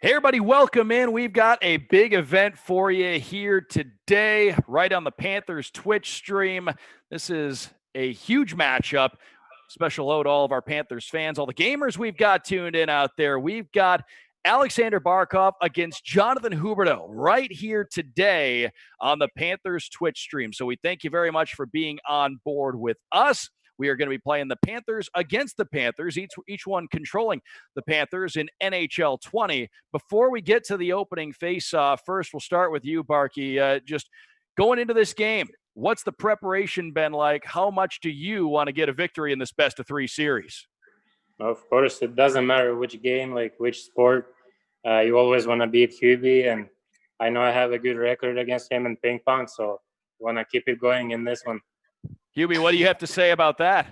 Hey, everybody, welcome in. We've got a big event for you here today, right on the Panthers Twitch stream. This is a huge matchup. Special hello to all of our Panthers fans, all the gamers we've got tuned in out there. We've got Alexander Barkov against Jonathan Huberdeau right here today on the Panthers Twitch stream. So we thank you very much for being on board with us. We are going to be playing the Panthers against the Panthers, each one controlling the Panthers in NHL 20. Before we get to the opening face-off, first we'll start with you, Barky. Just going into this game, what's the preparation been like? How much do you want to get a victory in this best-of-3 series? Of course, it doesn't matter which game, like which sport. You always want to beat Hubie, and I know I have a good record against him in ping pong, so want to keep it going in this one. Hubie, what do you have to say about that?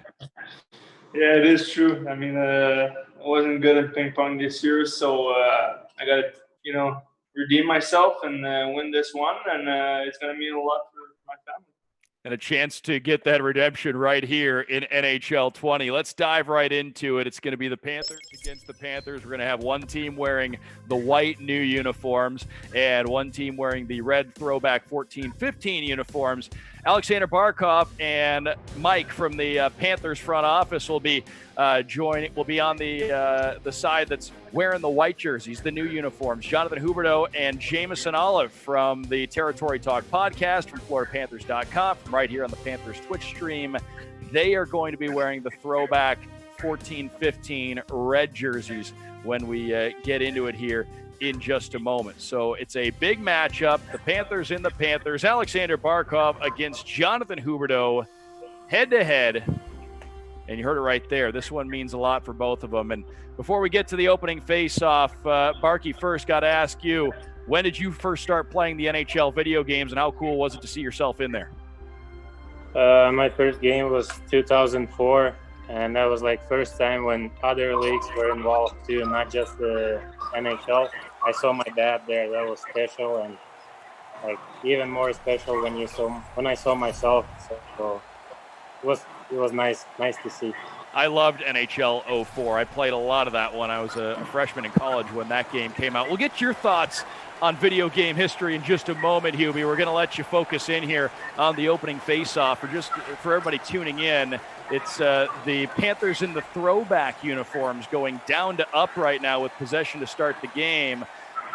Yeah, it is true. I mean, I wasn't good at ping pong this year, so I got to, redeem myself and win this one, and it's going to mean a lot for my family. And a chance to get that redemption right here in NHL 20. Let's dive right into it. It's going to be the Panthers against the Panthers. We're going to have one team wearing the white new uniforms and one team wearing the red throwback 14-15 uniforms. Alexander Barkov and Mike from the Panthers front office will be will be on the side that's wearing the white jerseys, the new uniforms. Jonathan Huberdeau and Jameson Olive from the Territory Talk podcast from FloridaPanthers.com, from right here on the Panthers Twitch stream. They are going to be wearing the throwback 14-15 red jerseys when we get into it here in just a moment. So it's a big matchup. The Panthers in the Panthers. Alexander Barkov against Jonathan Huberdeau, head-to-head. And you heard it right there. This one means a lot for both of them. And before we get to the opening face-off, Barky, first got to ask you, when did you first start playing the NHL video games, and how cool was it to see yourself in there? My first game was 2004, and that was like first time when other leagues were involved too, not just the NHL. I saw my dad there. That was special, and like even more special when I saw myself. So it was nice to see. I loved NHL 04. I played a lot of that when I was a freshman in college when that game came out. We'll get your thoughts on video game history in just a moment, Hubie. We're going to let you focus in here on the opening face-off. For everybody tuning in, it's the Panthers in the throwback uniforms going down to up right now with possession to start the game.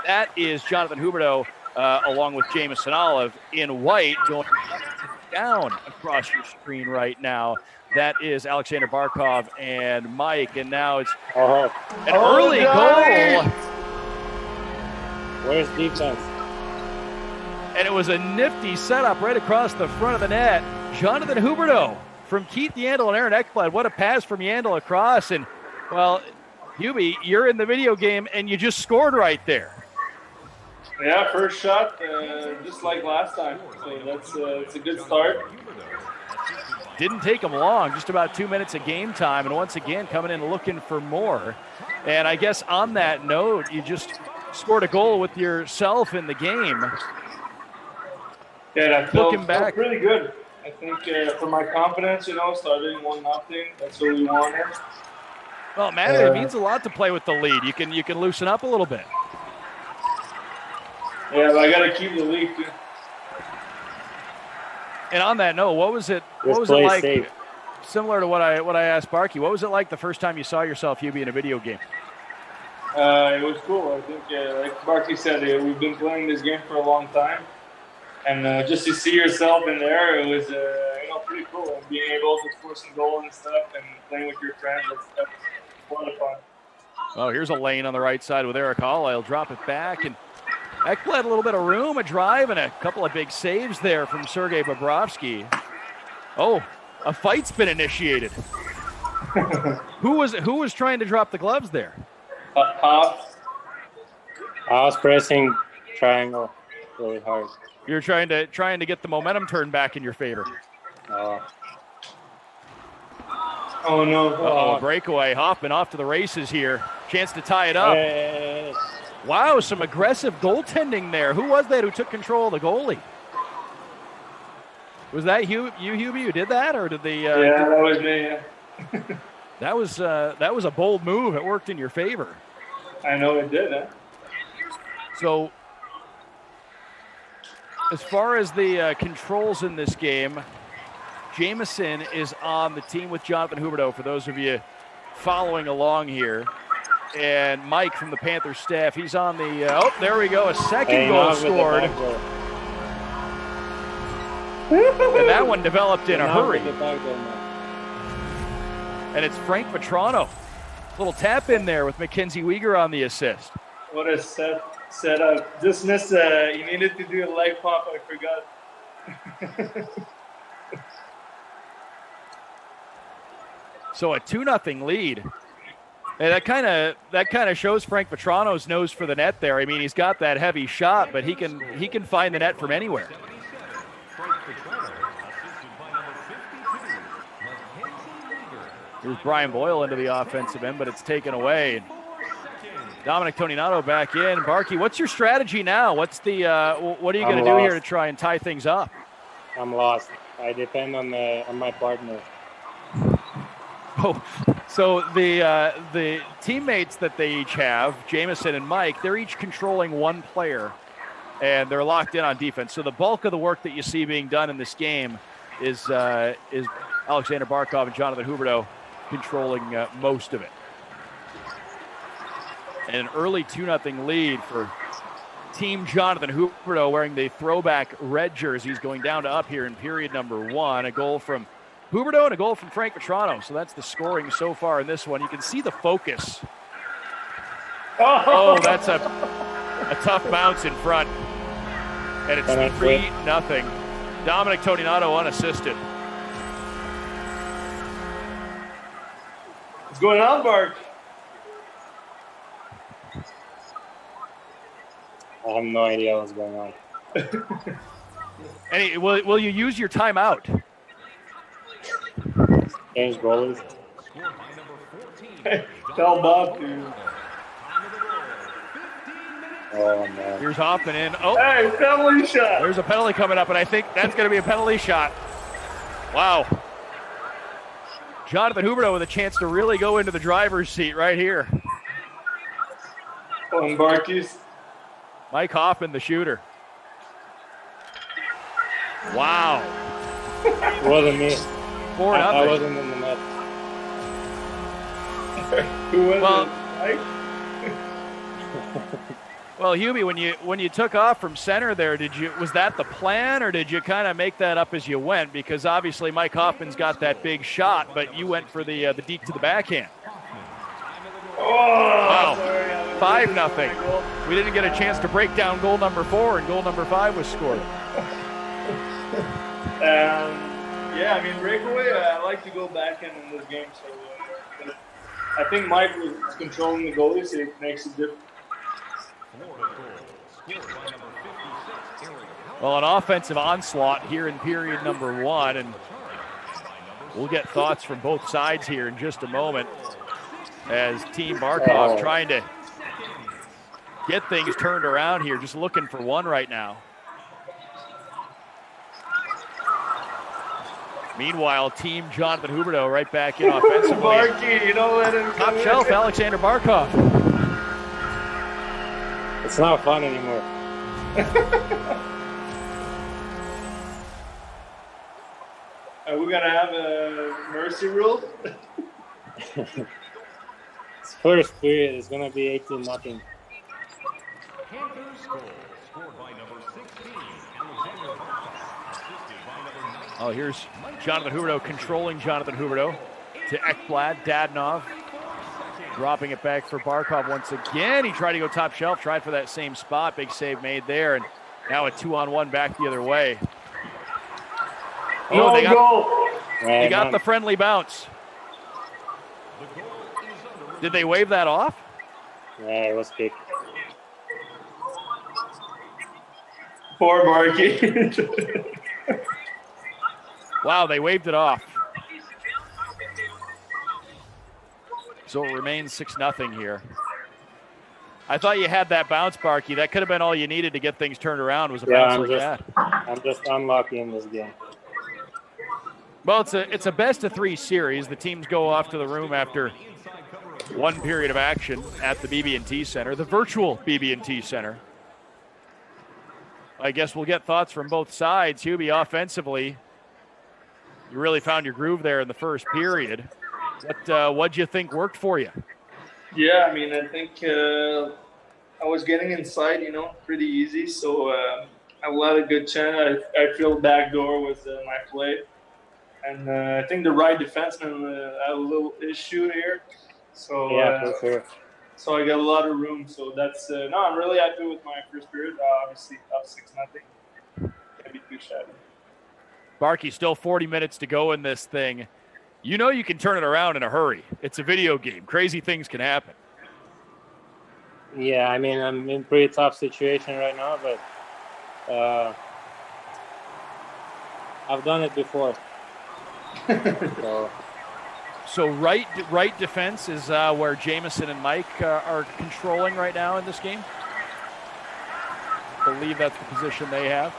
That is Jonathan Huberdeau along with Jameson Olive in white going up to down across your screen right now. That is Alexander Barkov and Mike, and now it's an early goal. Where's defense? And it was a nifty setup right across the front of the net. Jonathan Huberdeau from Keith Yandel and Aaron Ekblad. What a pass from Yandel across. And, well, Hubie, you're in the video game, and you just scored right there. Yeah, first shot, just like last time. So it's a good start. Didn't take him long, just about 2 minutes of game time. And once again, coming in looking for more. And I guess on that note, you just scored a goal with yourself in the game. Yeah, that felt pretty good. I think for my confidence, starting 1-0, that's what we wanted. Well, man, it means a lot to play with the lead. You can loosen up a little bit. Yeah, but I got to keep the lead too. And on that note, what was it like? Safe. Similar to what I asked Barky, what was it like the first time you saw yourself, Hubie, in a video game? It was cool. I think, like Barky said, we've been playing this game for a long time, and just to see yourself in there, it was pretty cool. And being able to score some goals and stuff, and playing with your friends, that's a lot of fun. Oh, here's a lane on the right side with Eric Hall. He'll drop it back, and Ekblad a little bit of room, a drive, and a couple of big saves there from Sergei Bobrovsky. Oh, a fight's been initiated. Who was trying to drop the gloves there? I was pressing triangle really hard. You're trying to get the momentum turned back in your favor. Oh no! A breakaway. Hoffman off to the races here. Chance to tie it up. Hey. Wow, some aggressive goaltending there. Who was that who took control of the goalie? Was that you, Hubie, who did that, or did the? Yeah, that was me. Yeah. That was a bold move. It worked in your favor. I know it did. Huh? So as far as the controls in this game, Jamison is on the team with Jonathan Huberdeau, for those of you following along here. And Mike from the Panthers staff, he's on the, oh, there we go, a second goal scored. And that one developed in a hurry. And it's Frank Vetrano. Little tap in there with Mackenzie Weegar on the assist. What a setup. Just missed, you needed to do a leg pop, I forgot. So a 2-0 lead. And that kind of shows Frank Vetrano's nose for the net there. I mean, he's got that heavy shot, but he can find the net from anywhere. Here's Brian Boyle into the offensive end, but it's taken away. Dominic Toninato back in. Barkey, what's your strategy now? What are you going to do here to try and tie things up? I'm lost. I depend on my partner. Oh, so the teammates that they each have, Jamison and Mike, they're each controlling one player, and they're locked in on defense. So the bulk of the work that you see being done in this game is Alexander Barkov and Jonathan Huberdeau controlling most of it. And an early 2-0 lead for Team Jonathan Huberdeau, wearing the throwback red jerseys, going down to up here in period number 1. A goal from Huberdeau and a goal from Frank Vetrano. So that's the scoring so far in this one. You can see the focus. Oh, that's a tough bounce in front. And it's 3-0. Dominic Toninato unassisted. What's going on, Bark? I have no idea what's going on. Will you use your timeout? Change goalies. Tell Bob to. Oh, man. Here's Hoffman in. Oh, hey, penalty shot. There's a penalty coming up, and I think that's going to be a penalty shot. Wow. Jonathan Huberdeau with a chance to really go into the driver's seat right here. On Barkies. Mike Hoffman, the shooter. Wow. It wasn't me. 4-0. I wasn't in the net. Who was Well, it? well, Hubie, when you took off from center there, was that the plan, or did you kind of make that up as you went? Because obviously Mike Hoffman's got that big shot, but you went for the deep to the backhand. Oh, Wow. Sorry, 5-0. We didn't get a chance to break down goal number 4, and goal number 5 was scored. Yeah, I mean, breakaway, I like to go back in this game. So I think Mike was controlling the goalie, so it makes a difference. Well, an offensive onslaught here in period number 1, and we'll get thoughts from both sides here in just a moment as Team Barkov trying to get things turned around here, just looking for one right now. Meanwhile, Team Jonathan Huberdeau right back in offensively. Barky, you don't let him Top shelf, Alexander Barkov. It's not fun anymore. Are we going to have a mercy rule? It's first period. It's going to be 18-0. Oh, here's Jonathan Huberdeau controlling Jonathan Huberdeau to Ekblad, Dadonov. Dropping it back for Barkov once again. He tried to go top shelf, tried for that same spot. Big save made there, and now a 2-on-1 back the other way. Oh, they got the friendly bounce. Did they wave that off? Yeah, it was big. Poor Barky. Wow, they waved it off. So it remains 6-0 here. I thought you had that bounce, Barky. That could have been all you needed to get things turned around, was a bounce like that. I'm just unlucky in this game. Well, it's a best-of-3 series. The teams go off to the room after one period of action at the BB&T Center, the virtual BB&T Center. I guess we'll get thoughts from both sides. Hubie, offensively, you really found your groove there in the first period. What'd you think worked for you? Yeah, I mean, I think I was getting inside, pretty easy. So I have a lot of good chance. I feel back door was my play. And I think the right defenseman had a little issue here. So Yeah, for sure. So I got a lot of room. So that's I'm really happy with my first period. Obviously, up 6-0. Can't be too shabby. Barkey, still 40 minutes to go in this thing. You know you can turn it around in a hurry. It's a video game. Crazy things can happen. Yeah, I mean, I'm in a pretty tough situation right now, but I've done it before. So right defense is where Jamison and Mike are controlling right now in this game. I believe that's the position they have.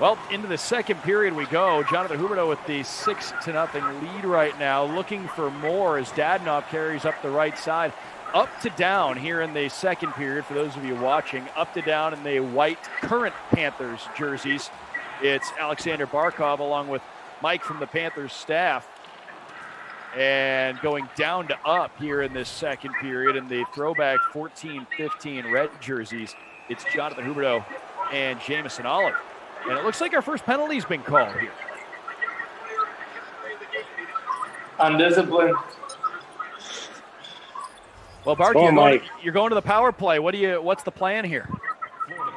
Well, into the second period we go. Jonathan Huberdeau with the 6-0 lead right now, looking for more as Dadonov carries up the right side. Up to down here in the second period, for those of you watching, up to down in the white current Panthers jerseys. It's Alexander Barkov along with Mike from the Panthers staff. And going down to up here in this second period in the throwback 14-15 red jerseys, it's Jonathan Huberdeau and Jamison Olive. And it looks like our first penalty's been called here. Undisciplined. Well, Barkey, you're going to the power play. What's the plan here?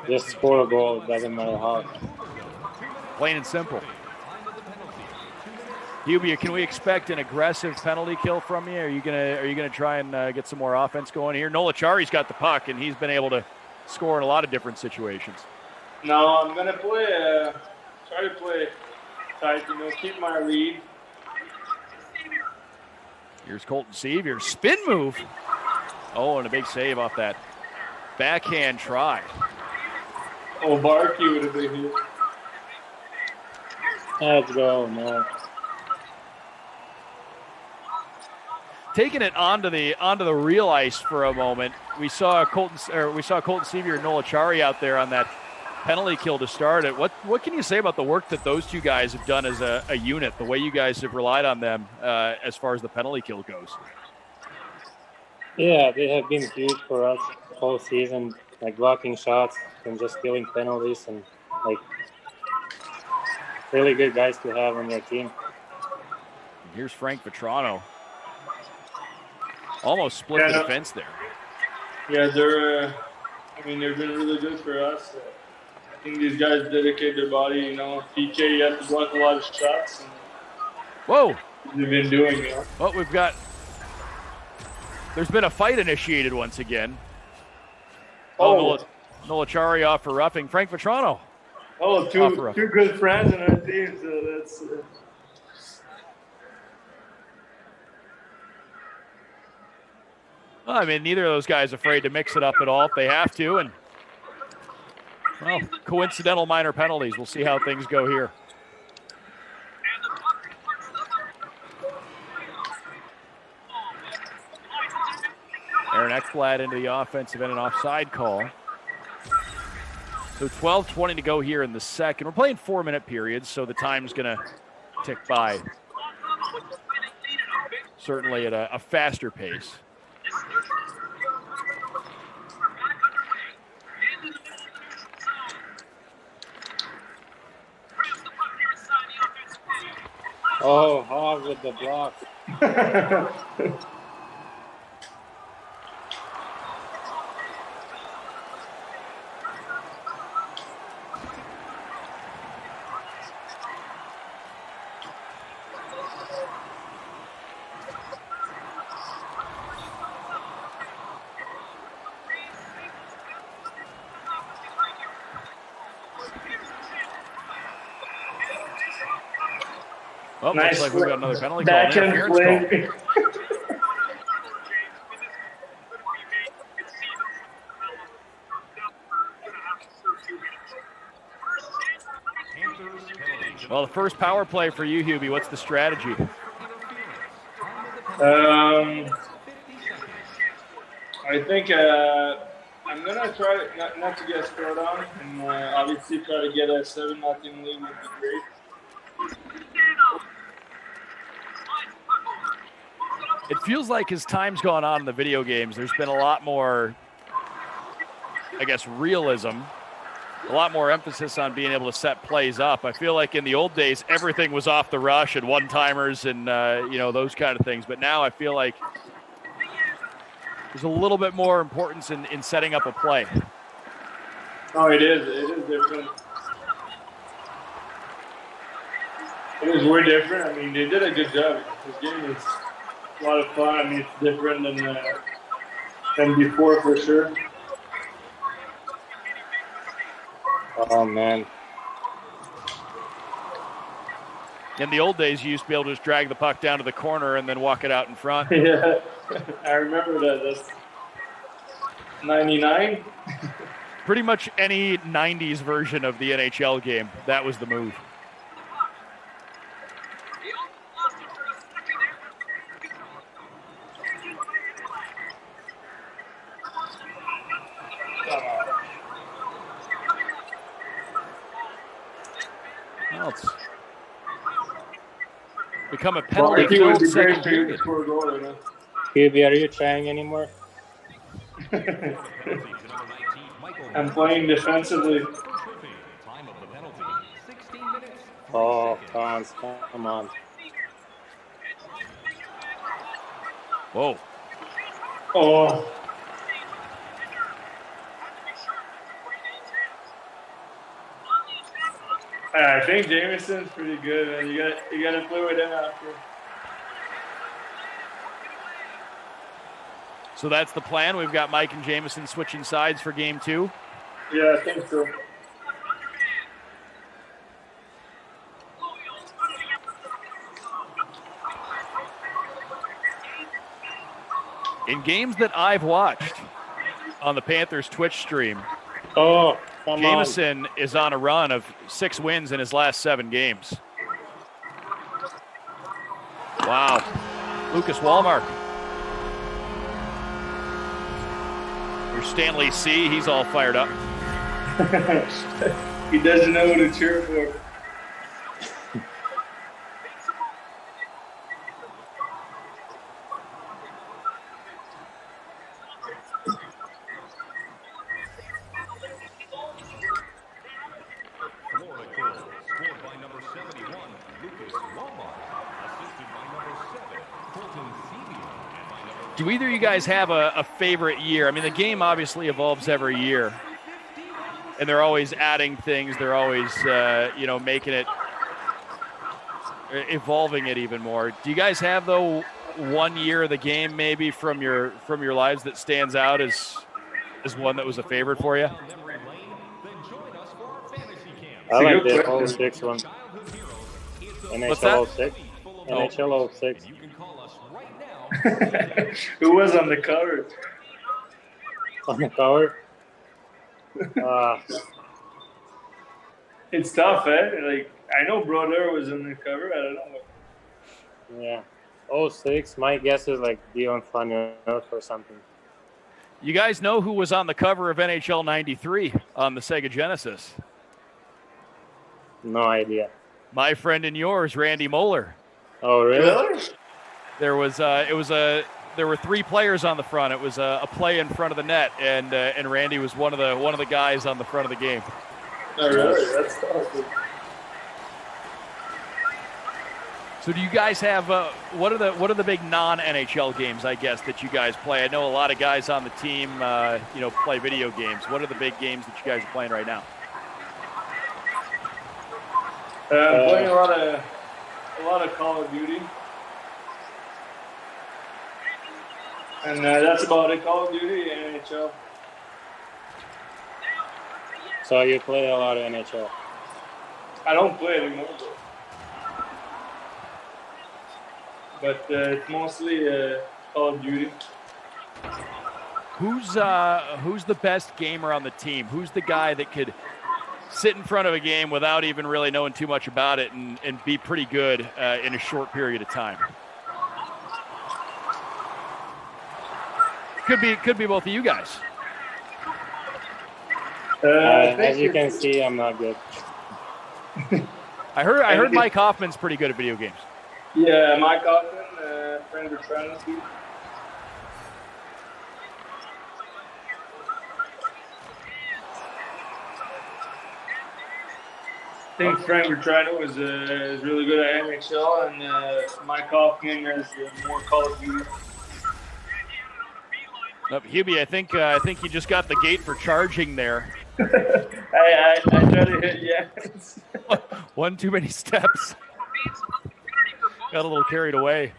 Just score a goal, doesn't matter how. Plain and simple. Hubie, can we expect an aggressive penalty kill from you? Are you gonna try and get some more offense going here? Nola Chari's got the puck, and he's been able to score in a lot of different situations. No, I'm gonna play. Try to play tight. Keep my lead. Here's Colton Sevier, spin move. Oh, and a big save off that backhand try. Oh, Barkey would have been here. Let's go, man. Taking it onto the real ice for a moment, we saw Colton Sevier and Nola Chari out there on that penalty kill to start it. What can you say about the work that those two guys have done as a unit, the way you guys have relied on them as far as the penalty kill goes? Yeah, they have been huge for us whole season, like blocking shots and just killing penalties, and like really good guys to have on your team. Here's Frank Vetrano. Almost split the defense there. Yeah, they're been really good for us. I think these guys dedicate their body, PK, you have to block a lot of shots. And whoa! They've been doing, Well, there's been a fight initiated once again. Nola Chari off for roughing. Frank Vetrano. Oh, two good friends in our team, so that's... Well, I mean, neither of those guys afraid to mix it up at all if they have to. And, well, coincidental minor penalties. We'll see how things go here. Aaron Ekblad into the offensive end, an offside call. So 12:20 to go here in the second. We're playing 4-minute periods, so the time's going to tick by. Certainly at a faster pace. Oh, hog with the block. Well, nice. Looks like we've got another penalty call. Backhand play. Well, the first power play for you, Hubie. What's the strategy? I think I'm gonna try not to get scored on, and obviously try to get a 7-0 lead would be great. It feels like as time's gone on in the video games, there's been a lot more, I guess, realism, a lot more emphasis on being able to set plays up. I feel like in the old days, everything was off the rush and one-timers and, those kind of things. But now I feel like there's a little bit more importance in setting up a play. Oh, it is. It is different. It is way different. I mean, they did a good job. This game is a lot of fun. I mean, it's different than before for sure. Oh, man. In the old days, you used to be able to just drag the puck down to the corner and then walk it out in front. Yeah, I remember that. That's 99. Pretty much any 90s version of the NHL game, that was the move. Well, it's become a penalty-filled second period. QB, are you trying anymore? I'm playing defensively. Oh, come on. Whoa. Oh. I think Jameson's pretty good, man. You gotta play with him after. So that's the plan. We've got Mike and Jameson switching sides for game 2. Yeah, I think so. In games that I've watched on the Panthers Twitch stream, Jameson is on a run of 6 wins in his last 7 games. Wow. Lucas Wallmark. There's Stanley C. He's all fired up. He doesn't know who to cheer for. Do either of you guys have a favorite year? I mean, the game obviously evolves every year, and they're always adding things. They're always, making it, evolving it even more. Do you guys have, though, one year of the game maybe from your lives that stands out as one that was a favorite for you? I like the 06 one. What's that? NHL 06. NHL 06. Who was on the cover? On the cover? It's tough, eh? Like, I know Brodeur was on the cover. I don't know. Yeah. 06, my guess is like Dion Phaneuf or something. You guys know who was on the cover of NHL 93 on the Sega Genesis? No idea. My friend and yours, Randy Moeller. Oh, really? There were 3 players on the front. It was a play in front of the net, and Randy was one of the guys on the front of the game. Oh, really? That's awesome. So, do you guys have what are the big non-NHL games, I guess, that you guys play? I know a lot of guys on the team, play video games. What are the big games that you guys are playing right now? I'm playing a lot of Call of Duty. And that's about it, Call of Duty and NHL. So you play a lot of NHL? I don't play anymore, but it's mostly Call of Duty. Who's the best gamer on the team? Who's the guy that could sit in front of a game without even really knowing too much about it and be pretty good in a short period of time? Could be both of you guys. As you can see, I'm not good. I heard Mike Hoffman's pretty good at video games. Yeah, Mike Hoffman, Frank Bertrand too. I think Frank Bertrand is really good at NHL, and Mike Hoffman has more Call of Duty. Hubie, I think you just got the gate for charging there. I try to hit yes. One too many steps. Got a little carried away.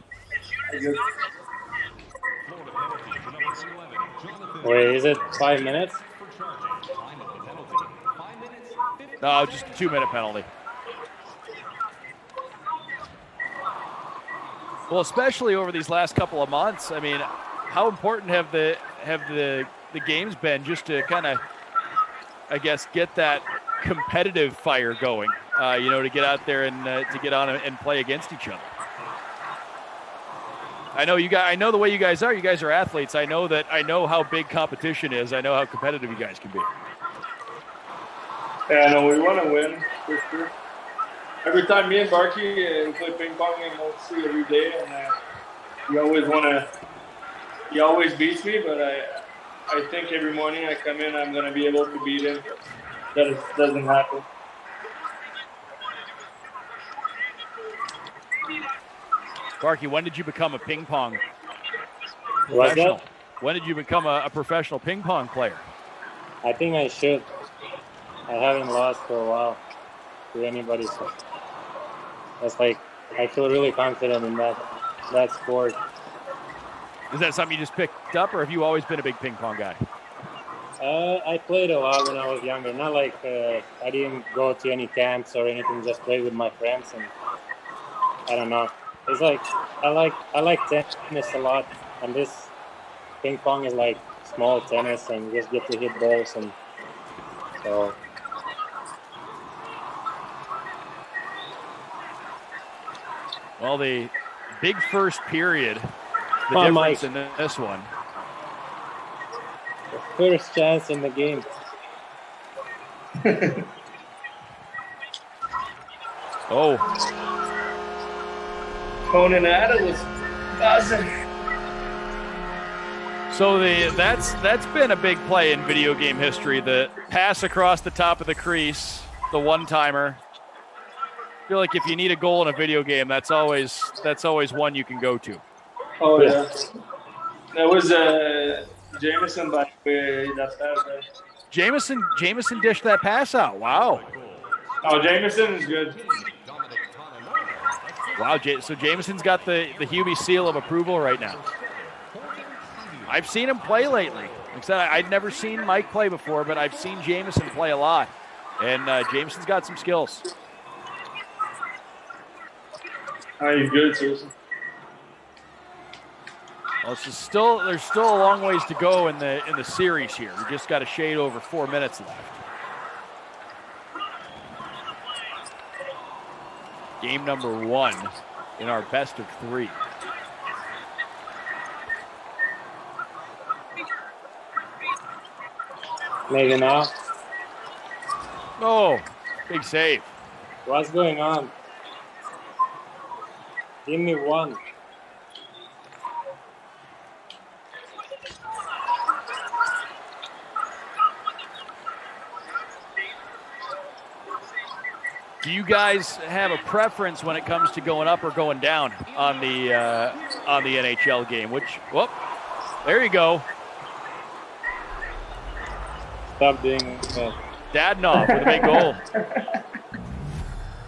Wait, is it 5 minutes? No, just a 2-minute penalty. Well, especially over these last couple of months. I mean, how important have the games been just to kind of, I guess, get that competitive fire going? To get out there and to get on and play against each other. I know the way you guys are. You guys are athletes. I know how big competition is. I know how competitive you guys can be. Yeah, no, we want to win for sure. Every time me and Barky play ping pong, mostly every day, and he always beats me, but I think every morning I come in, I'm going to be able to beat him. That doesn't happen. Barky, when did you become a ping pong What's professional? that? When did you become a professional ping pong player? I think I should. I haven't lost for a while to anybody, so that's like I feel really confident in that sport. Is that something you just picked up, or have you always been a big ping pong guy? I played a lot when I was younger. Not like I didn't go to any camps or anything. Just played with my friends, and I don't know. It's like I like tennis a lot, and this ping pong is like small tennis, and you just get to hit balls, and so. Well, the big first period, the Come on, difference Mike. in this one. The first chance in the game. Oh, Conan Adams buzzing. so that's been a big play in video game history. The pass across the top of the crease, the one-timer. I feel like if you need a goal in a video game, that's always one you can go to. Oh yeah, that was Jameson by that pass. Right? Jameson dished that pass out. Wow. Oh, Jameson is good. Wow, so Jameson's got the Hubie seal of approval right now. I've seen him play lately. Like I said, I'd never seen Mike play before, but I've seen Jameson play a lot. And Jameson's got some skills. Oh, he's good, Susan. Well, there's still a long ways to go in the series here. We just got a shade over 4 minutes left. Game number 1 in our best of 3. Maybe now. Oh, big save. What's going on? Give me one. Do you guys have a preference when it comes to going up or going down on the NHL game? Whoop, there you go. Stop doing that. Dadnoff with a big goal.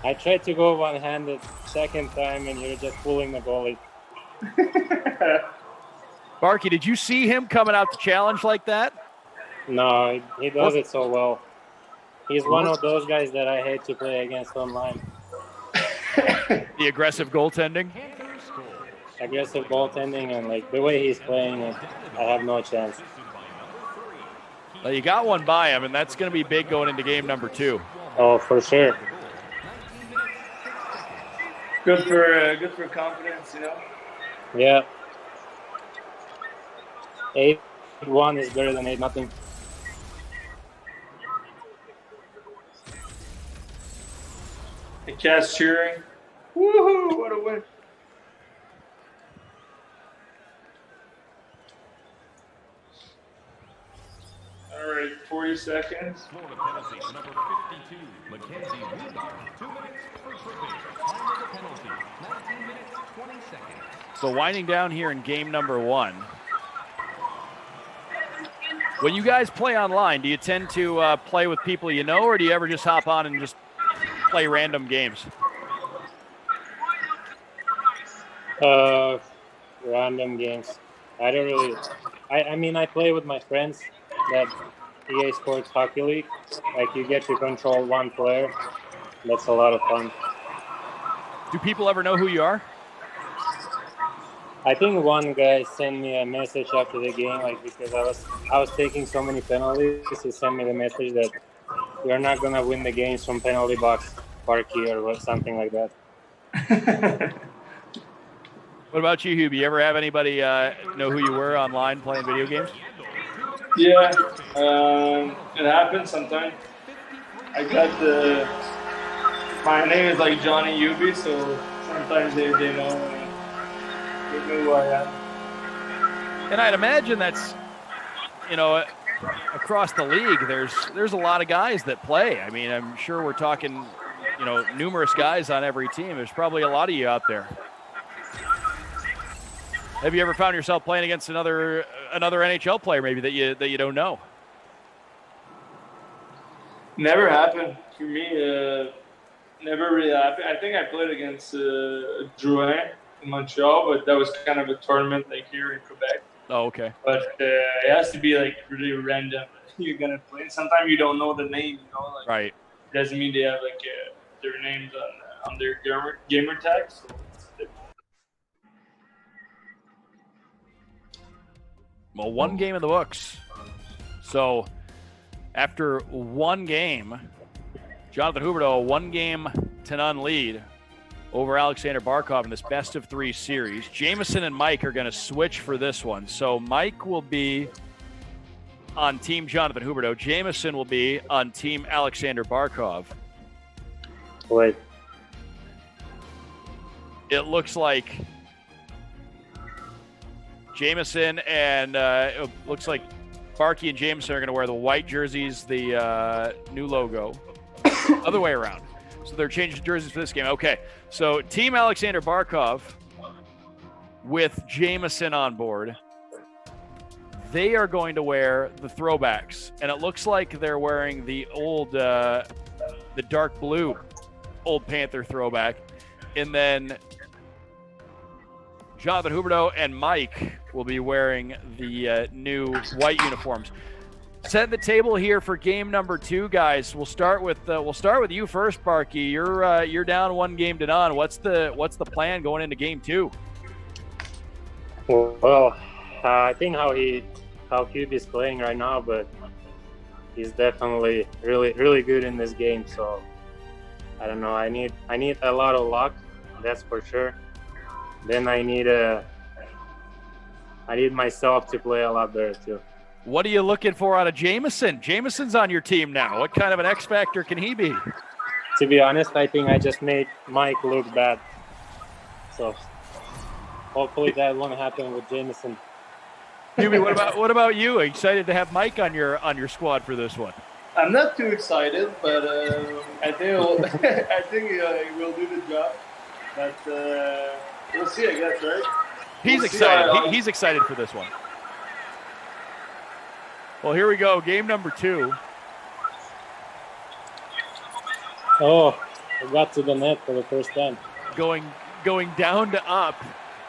I tried to go one-handed second time, and you're just pulling the goalie. Barky, did you see him coming out to challenge like that? No, he does it so well. He's one of those guys that I hate to play against online. The aggressive goaltending? Aggressive goaltending, and like the way he's playing, I have no chance. Well, you got one by him, and that's going to be big going into game number 2. Oh, for sure. Good for confidence, you know. Yeah. 8-1 is better than 8-0. The cast cheering. Woohoo! What a win! All right, 40 seconds. Florida penalty, number 52, Mackenzie Huberdeau. 2 minutes for tripping. Time of the penalty, 19 minutes, 20 seconds. So winding down here in game number 1. When you guys play online, do you tend to play with people you know, or do you ever just hop on and just play random games? Random games. I don't really. I mean, I play with my friends. That EA Sports Hockey League. Like, you get to control one player. That's a lot of fun. Do people ever know who you are? I think one guy sent me a message after the game, like, because I was taking so many penalties. He sent me the message that you're not gonna win the games from penalty box, Barkov, or something like that. What about you, Hubie? You ever have anybody know who you were online playing video games? Yeah, it happens sometimes. I got my name is like Johnny Ubi, so sometimes they know who I am. And I'd imagine that's, across the league, there's a lot of guys that play. I mean, I'm sure we're talking, numerous guys on every team. There's probably a lot of you out there. Have you ever found yourself playing against another NHL player maybe that you don't know? Never happened for me. Never really happened. I think I played against Drouin in Montreal, but that was kind of a tournament like here in Quebec. Oh, okay. But it has to be like really random. You're gonna play. Sometimes you don't know the name. Right. It doesn't mean they have like their names on their gamer tags. So. Well, one game in the books. So after one game, Jonathan Huberdeau, a 1-0 lead over Alexander Barkov in this best-of-3 series. Jameson and Mike are going to switch for this one. So Mike will be on Team Jonathan Huberdeau. Jameson will be on Team Alexander Barkov. Wait. It looks like Jameson and it looks like Barkey and Jameson are going to wear the white jerseys, the new logo. Other way around. So they're changing jerseys for this game. Okay, so Team Alexander Barkov with Jameson on board. They are going to wear the throwbacks, and it looks like they're wearing the old, the dark blue old Panther throwback. And then Jonathan Huberdeau and Mike will be wearing the new white uniforms. Set the table here for game number 2, guys. We'll start with you first, Barkey. You're down 1-0. What's the plan going into game 2? Well, I think how Cube is playing right now, but he's definitely really, really good in this game. So I don't know. I need a lot of luck, that's for sure. Then I need myself to play a lot better too. What are you looking for out of Jameson? Jameson's on your team now. What kind of an X factor can he be? To be honest, I think I just made Mike look bad. So hopefully that won't happen with Jameson. Hubie, what about you? Are you excited to have Mike on your squad for this one? I'm not too excited, but I think we'll do the job. But we'll see, I guess, right? He's excited. He's excited for this one. Well, here we go. Game number 2. Oh, I got to the net for the first time. Going down to up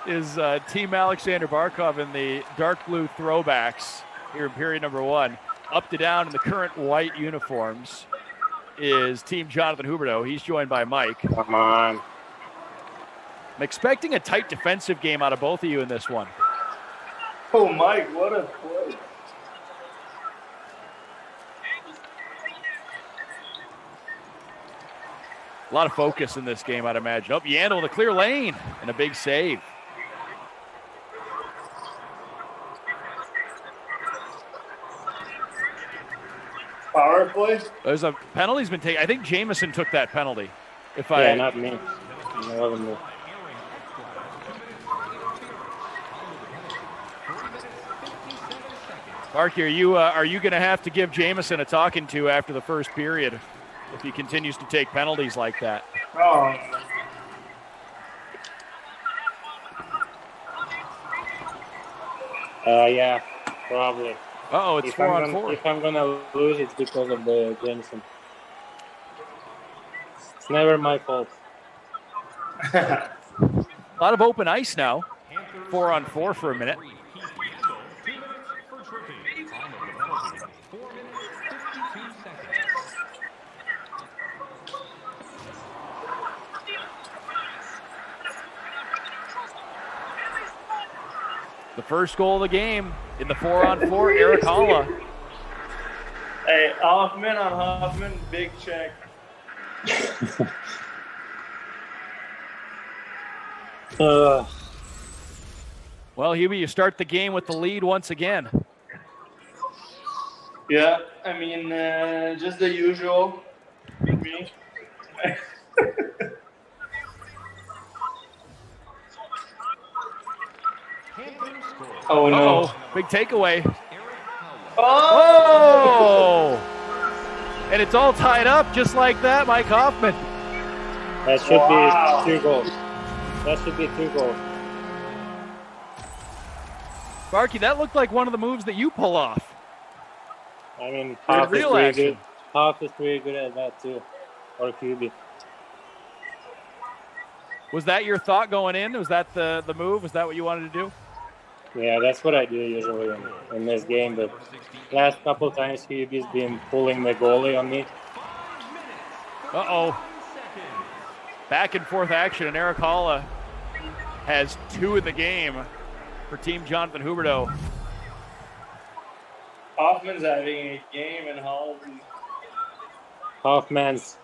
is Team Alexander Barkov in the dark blue throwbacks here in period number 1. Up to down in the current white uniforms is Team Jonathan Huberdeau. He's joined by Mike. Come on. I'm expecting a tight defensive game out of both of you in this one. Oh, Mike, what a play. A lot of focus in this game, I'd imagine. Oh, Yandel in the clear lane and a big save. Power play? There's a penalty's been taken. I think Jameson took that penalty. Yeah, not me. It wasn't me. Barky, are you going to have to give Jameson a talking to after the first period if he continues to take penalties like that? Oh. Yeah, probably. Uh-oh, it's 4-on-4. If I'm gonna lose, it's because of the Jameson. It's never my fault. A lot of open ice now. 4-on-4 for a minute. The first goal of the game in the 4-on-4, Eric Halla. Hey, Hoffman on Hoffman, big check. Well, Hubie, you start the game with the lead once again. Yeah, I mean, just the usual for me. Oh, no. Uh-oh, big takeaway. Oh! And it's all tied up just like that, Mike Hoffman. That should be 2 goals. That should be 2 goals. Barky, that looked like one of the moves that you pull off. I mean, Hoff is pretty good. Hoff is pretty good at that too. Or QB. Was that your thought going in? Was that the move? Was that what you wanted to do? Yeah, that's what I do usually in this game. But last couple of times, QB's been pulling the goalie on me. Uh-oh. Back and forth action, and Eric Halla has 2 in the game for Team Jonathan Huberdeau. Hoffman's having a game and Hoffman's.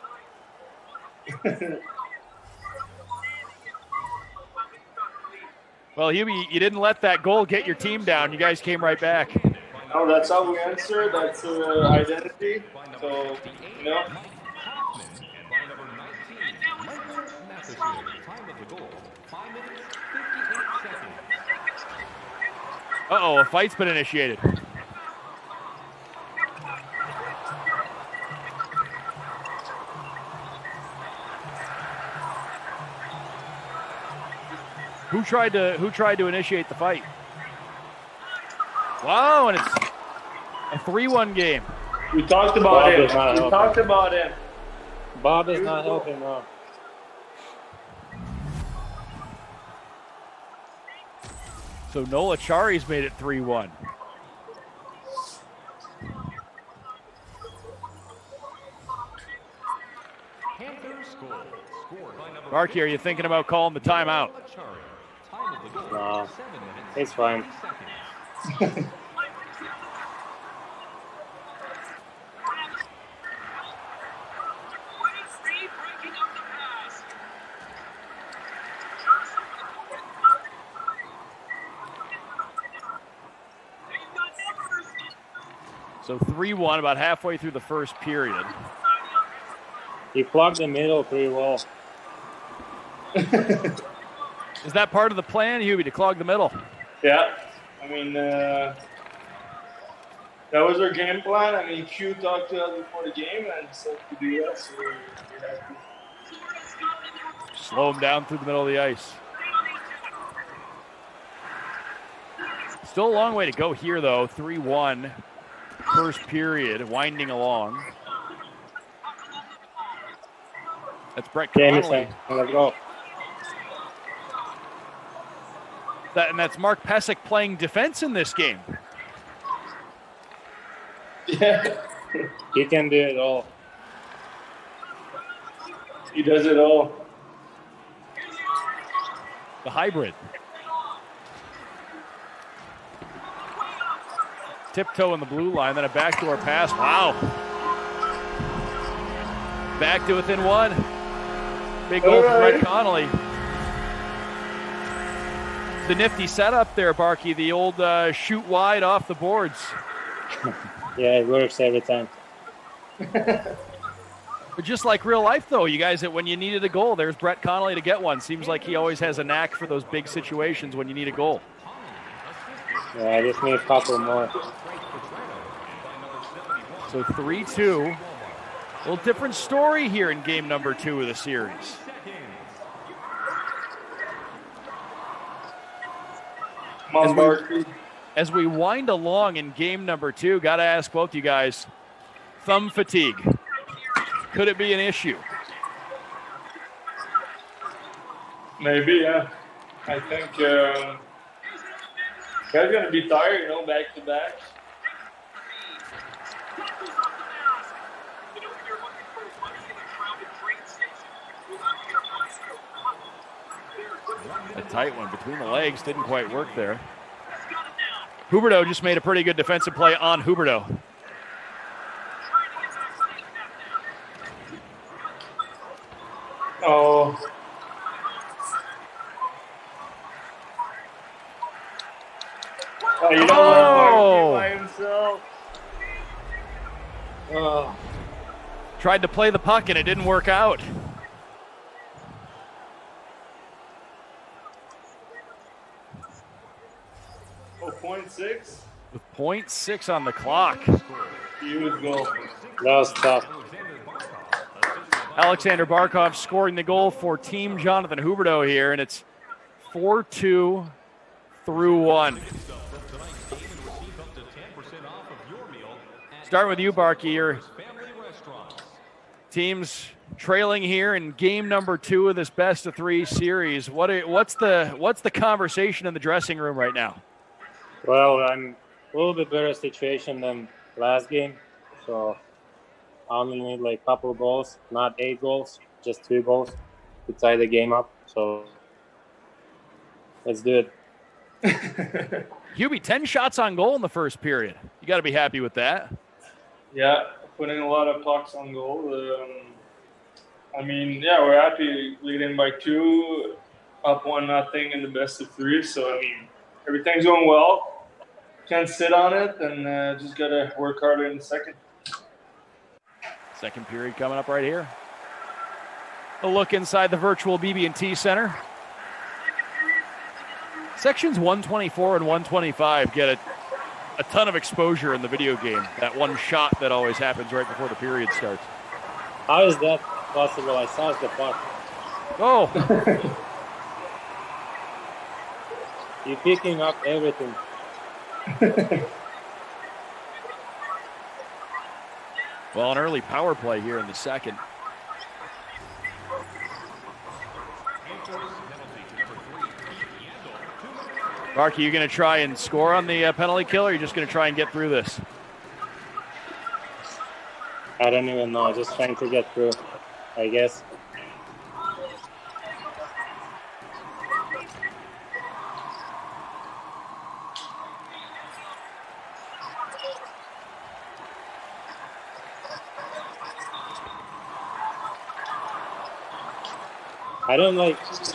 Well, Hubie, you didn't let that goal get your team down. You guys came right back. No, that's how we answer. That's identity. So, you know. Uh-oh, a fight's been initiated. Who tried to initiate the fight? Wow, and it's a 3-1 game. We talked about it. We talked about it. Bob is not helping now. So Nola Chari's made it 3-1. Barky, are you thinking about calling the timeout? No, it's fine. So 3-1, about halfway through the first period. He plugged the middle pretty well. Is that part of the plan, Hubie, to clog the middle? Yeah. I mean, that was our game plan. I mean, Q talked to us before the game and said to do that. So we had to slow him down through the middle of the ice. Still a long way to go here, though. 3-1, first period, winding along. That's Brett Connolly. Let's go. And that's Mark Pesic playing defense in this game. Yeah. He can do it all. He does it all. The hybrid. Tiptoe in the blue line, then a backdoor pass. Wow. Back to within 1. Big goal for Brett Connolly. The nifty setup there, Barky. The old shoot wide off the boards. Yeah, it works every time. But just like real life, though, you guys, when you needed a goal, there's Brett Connolly to get one. Seems like he always has a knack for those big situations when you need a goal. Yeah, I just need a couple more. So 3-2. A little different story here in game number 2 of the series. As we wind along in game number 2, got to ask both you guys, thumb fatigue. Could it be an issue? Maybe, yeah. I think guys going to be tired, back to back. A tight one between the legs, didn't quite work there. Huberdeau just made a pretty good defensive play on Huberdeau. Oh. You know what? By himself. Oh. Tried to play the puck and it didn't work out. Oh, 0.6? With 0.6 on the clock. Huge goal. That was tough. Alexander Barkov scoring the goal for Team Jonathan Huberdeau here, and it's 4-2 through 1. Starting with you, Barky, your team's trailing here in game number 2 of this best-of-3 series. What's the conversation in the dressing room right now? Well, I'm a little bit better situation than last game, so I only need like a couple of goals, not 8 goals, just 2 goals to tie the game up. So let's do it. Hubie, 10 shots on goal in the first period. You got to be happy with that. Yeah, putting a lot of pucks on goal. We're happy leading by 2, up 1-0 in the best-of-3. So, everything's going well. Can't sit on it, and just got to work harder in the second. Second period coming up right here. A look inside the virtual BB&T Center. Sections 124 and 125 get a ton of exposure in the video game. That one shot that always happens right before the period starts. How is that possible? I saw the puck. Oh. You're picking up everything. Well, an early power play here in the second. Barky, you going to try and score on the penalty kill, or are you just going to try and get through this? I don't even know. Just trying to get through, I guess.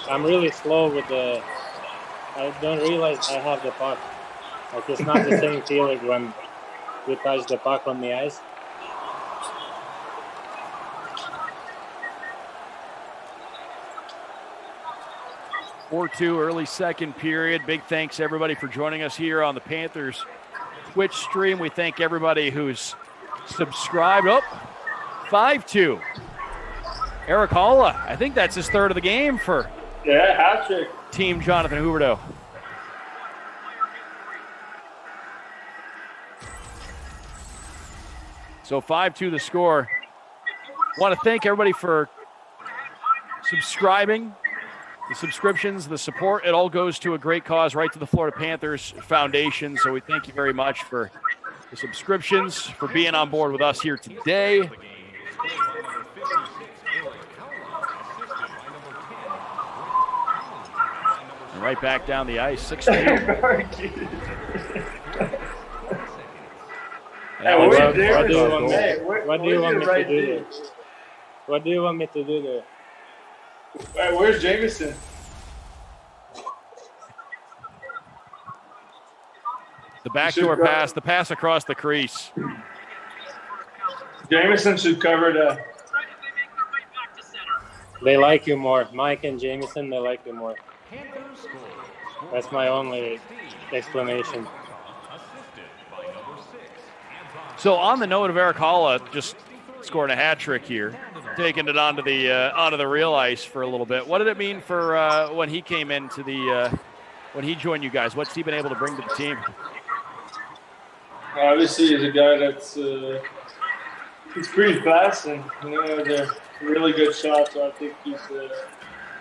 I'm really slow with I don't realize I have the puck. Like, it's not the same feeling when you touch the puck on the ice. (4-2) early second period. Big thanks everybody for joining us here on the Panthers Twitch stream. We thank everybody who's subscribed. 5-2. Eric Holla, I think that's his third of the game for hat trick. Team Jonathan Huberdeau. So 5-2 the score. Want to thank everybody for subscribing. The subscriptions, the support, it all goes to a great cause, right to the Florida Panthers Foundation. So we thank you very much for the subscriptions, for being on board with us here today. And right back down the ice, 6-2. What do you want me to do there? What do you want me to do there? Where's Jameson? The backdoor pass, the pass across the crease. Jameson should cover the They like you more. Mike and Jameson, they like you more. Panthers score. That's my only explanation. Assisted by number 6. So on the note of Eric Halla just scoring a hat trick here, taking it onto the real ice for a little bit. What did it mean for when he came into when he joined you guys? What's he been able to bring to the team? Obviously, he's a guy that's he's pretty fast and has a really good shot. So I think he's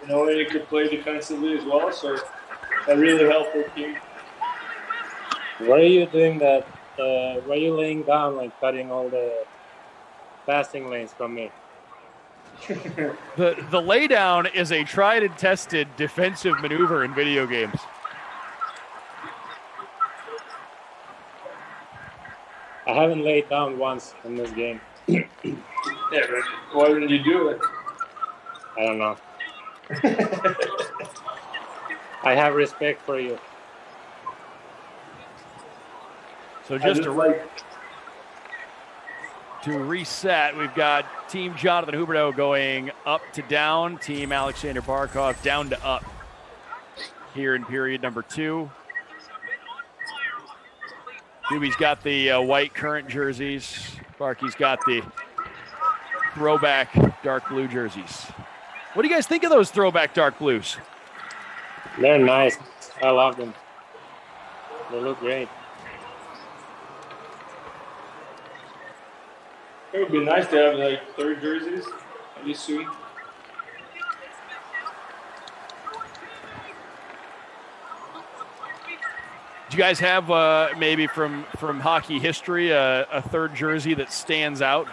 and he could play defensively as well. So that really helped our team. Why are you doing that? Why are you laying down, like cutting all the passing lanes from me? The lay down is a tried and tested defensive maneuver in video games. I haven't laid down once in this game. Yeah, but why didn't you do it? I don't know. I have respect for you. So just to reset, we've got Team Jonathan Huberdeau going up to down, Team Alexander Barkov down to up here in period number 2. Hubie's got the white current jerseys. Barky's got the throwback dark blue jerseys. What do you guys think of those throwback dark blues? They're nice. I love them. They look great. It would be nice to have like 3rd jerseys at least soon. Do you guys have maybe from hockey history a 3rd jersey that stands out?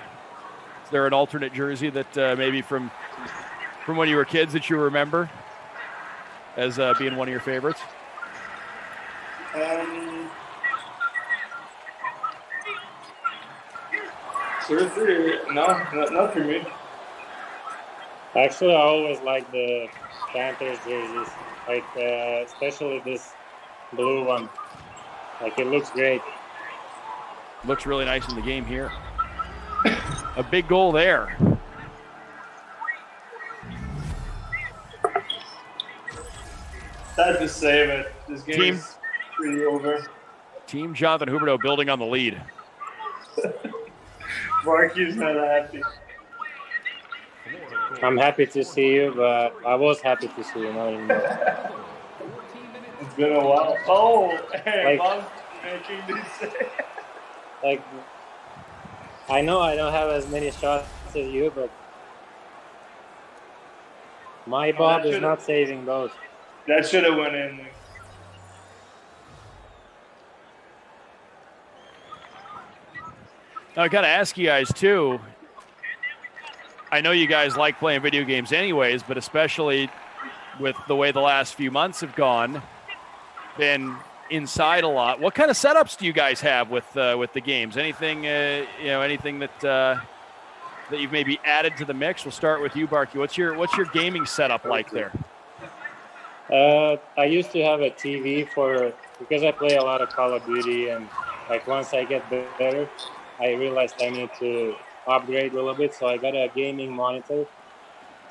Is there an alternate jersey that maybe from when you were kids that you remember as being one of your favorites? Seriously, no, not for me. Actually, I always like the Panthers jerseys, like especially this blue one. Like, it looks great. Looks really nice in the game here. A big goal there. Sad to say, but this game is pretty over. Team Jonathan Huberdeau building on the lead. Barky's not happy. I'm happy to see you, but I was happy to see you, not anymore. It's been a while. Oh, hey, Like- Mom's making this. Like, I know I don't have as many shots as you, but my Bob is not saving those. That should have went in. Now, I got to ask you guys, too. I know you guys like playing video games anyways, but especially with the way the last few months have gone, been inside a lot. What kind of setups do you guys have with the games? Anything, anything that you've maybe added to the mix? We'll start with you, Barky. What's your gaming setup like there? I used to have a TV because I play a lot of Call of Duty, and like once I get better, I realized I need to upgrade a little bit, so I got a gaming monitor.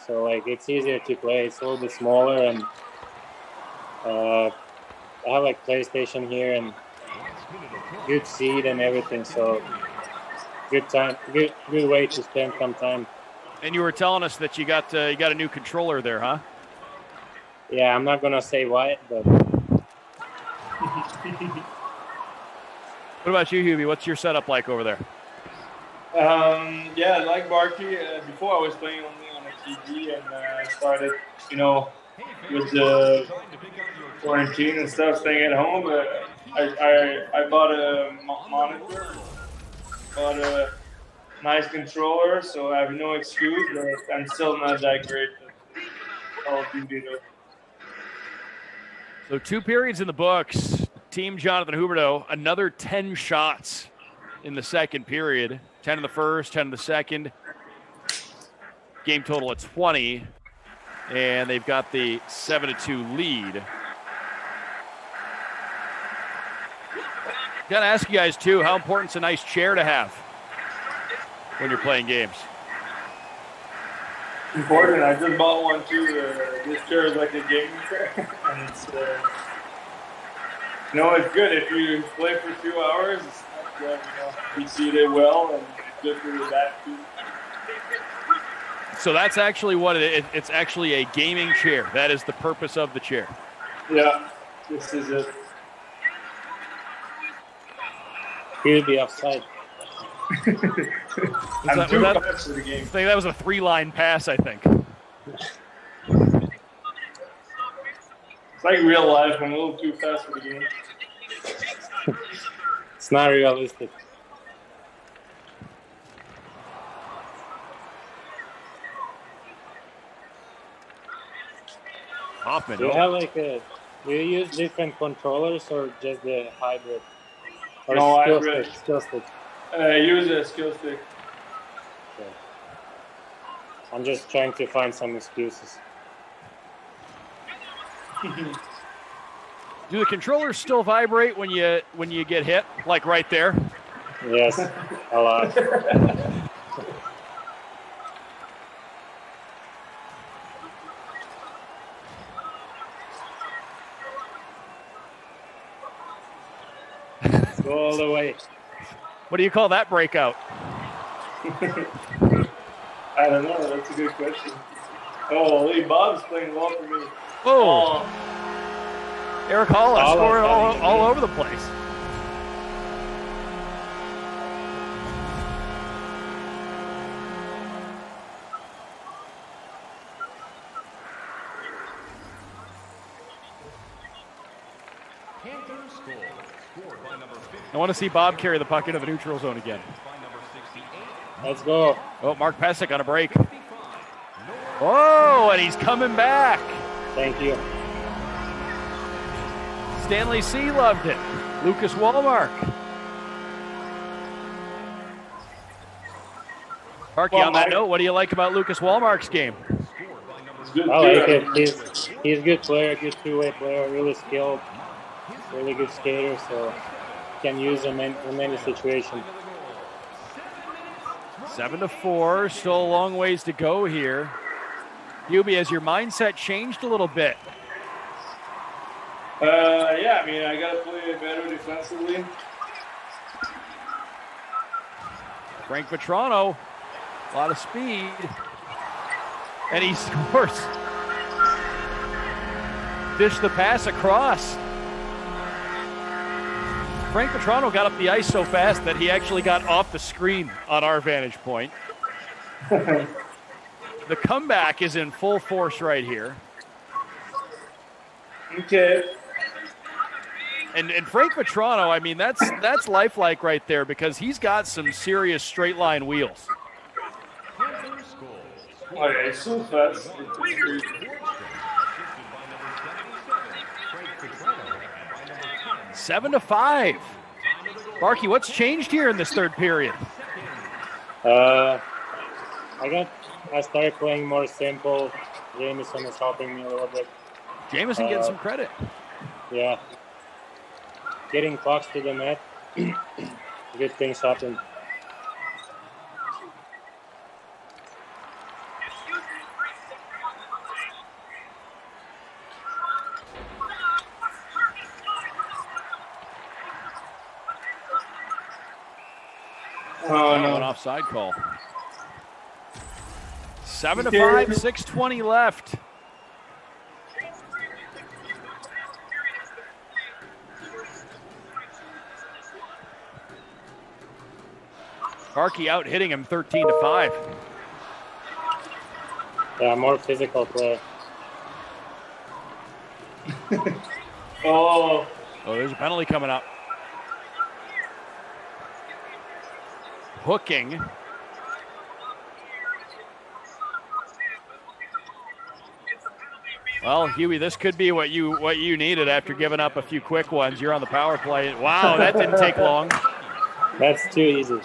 So like it's easier to play. It's a little bit smaller, and I have like PlayStation here and good seat and everything. So good way to spend some time. And you were telling us that you got a new controller there, huh? Yeah, I'm not gonna say why, but. What about you, Hubie? What's your setup like over there? Yeah, like Barky, before I was playing only on a TV, and I started, with the quarantine and stuff, staying at home. I bought a monitor, bought a nice controller, so I have no excuse, but I'm still not that great at Call of Duty though. So 2 periods in the books. Team Jonathan Huberdeau, another 10 shots in the second period. 10 in the first, 10 in the second. Game total at 20. And they've got the 7-2 lead. Got to ask you guys, too, how important is a nice chair to have when you're playing games? important. I just bought one too. This chair is like a gaming chair, and it's it's good if you play for 2 hours. It's not good, you seat it well and good for your back too. So that's actually what it's actually a gaming chair. That is the purpose of the chair. Yeah, this is it. He'll be offside. I'm too fast for the game. I think that was a 3-line pass, I think. It's like real life. I'm a little too fast for the game. It's not realistic. Hoffman. Do you have do you use different controllers or just the hybrid? Or No, skill hybrid. stick? Skill stick. Use a skill stick. Okay. I'm just trying to find some excuses. Do the controllers still vibrate when you get hit, like right there? Yes, a lot. Go all the way. What do you call that breakout? I don't know. That's a good question. Oh, Lee Bob's playing well for me. Oh, Eric Hall Hall scoring is all over the place. Panthers scored by number 50. I want to see Bob carry the puck into the neutral zone again. By number 68. Let's go. Oh, Mark Pesic on a break. Oh, and he's coming back. Thank you. Stanley C. loved it. Lucas Wallmark. Parky, on that note, what do you like about Lucas Wallmark's game? It's good. I like it. He's a good player, good two-way player, really skilled, really good skater, so can use him in any situation. 7-4, still a long ways to go here. Hubie, has your mindset changed a little bit? Yeah, I mean, I got to play better defensively. Frank Vetrano, a lot of speed, and he scores. Dish the pass across. Frank Vetrano got up the ice so fast that he actually got off the screen on our vantage point. The comeback is in full force right here. Okay. And Frank Vetrano, I mean, that's lifelike right there because he's got some serious straight line wheels. Oh, yeah, it's so fast. 7-5. Barkey, what's changed here in this third period? I started playing more simple. Jameson is helping me a little bit. Jameson getting some credit. Yeah. Getting pucks to the net. Good things happen. Oh, no. An offside call. 7-5, 6:20 left. Barkey out hitting him 13-5. Yeah, more physical player. Oh, There's a penalty coming up. Hooking. Well, Huey, this could be what you needed after giving up a few quick ones. You're on the power play. Wow, that didn't take long. That's too easy.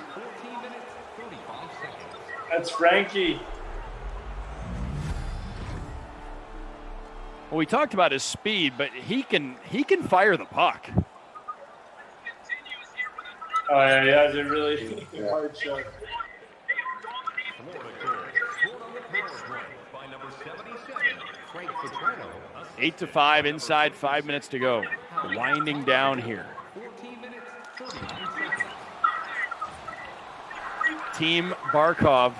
that's Frankie. Well, we talked about his speed, but he can fire the puck. Oh, yeah, he has a really hard shot. number 77, Frank Petrano, assisted. 8-5 inside 5 minutes to go. Winding down here. 14 minutes, 39 seconds. Team Barkov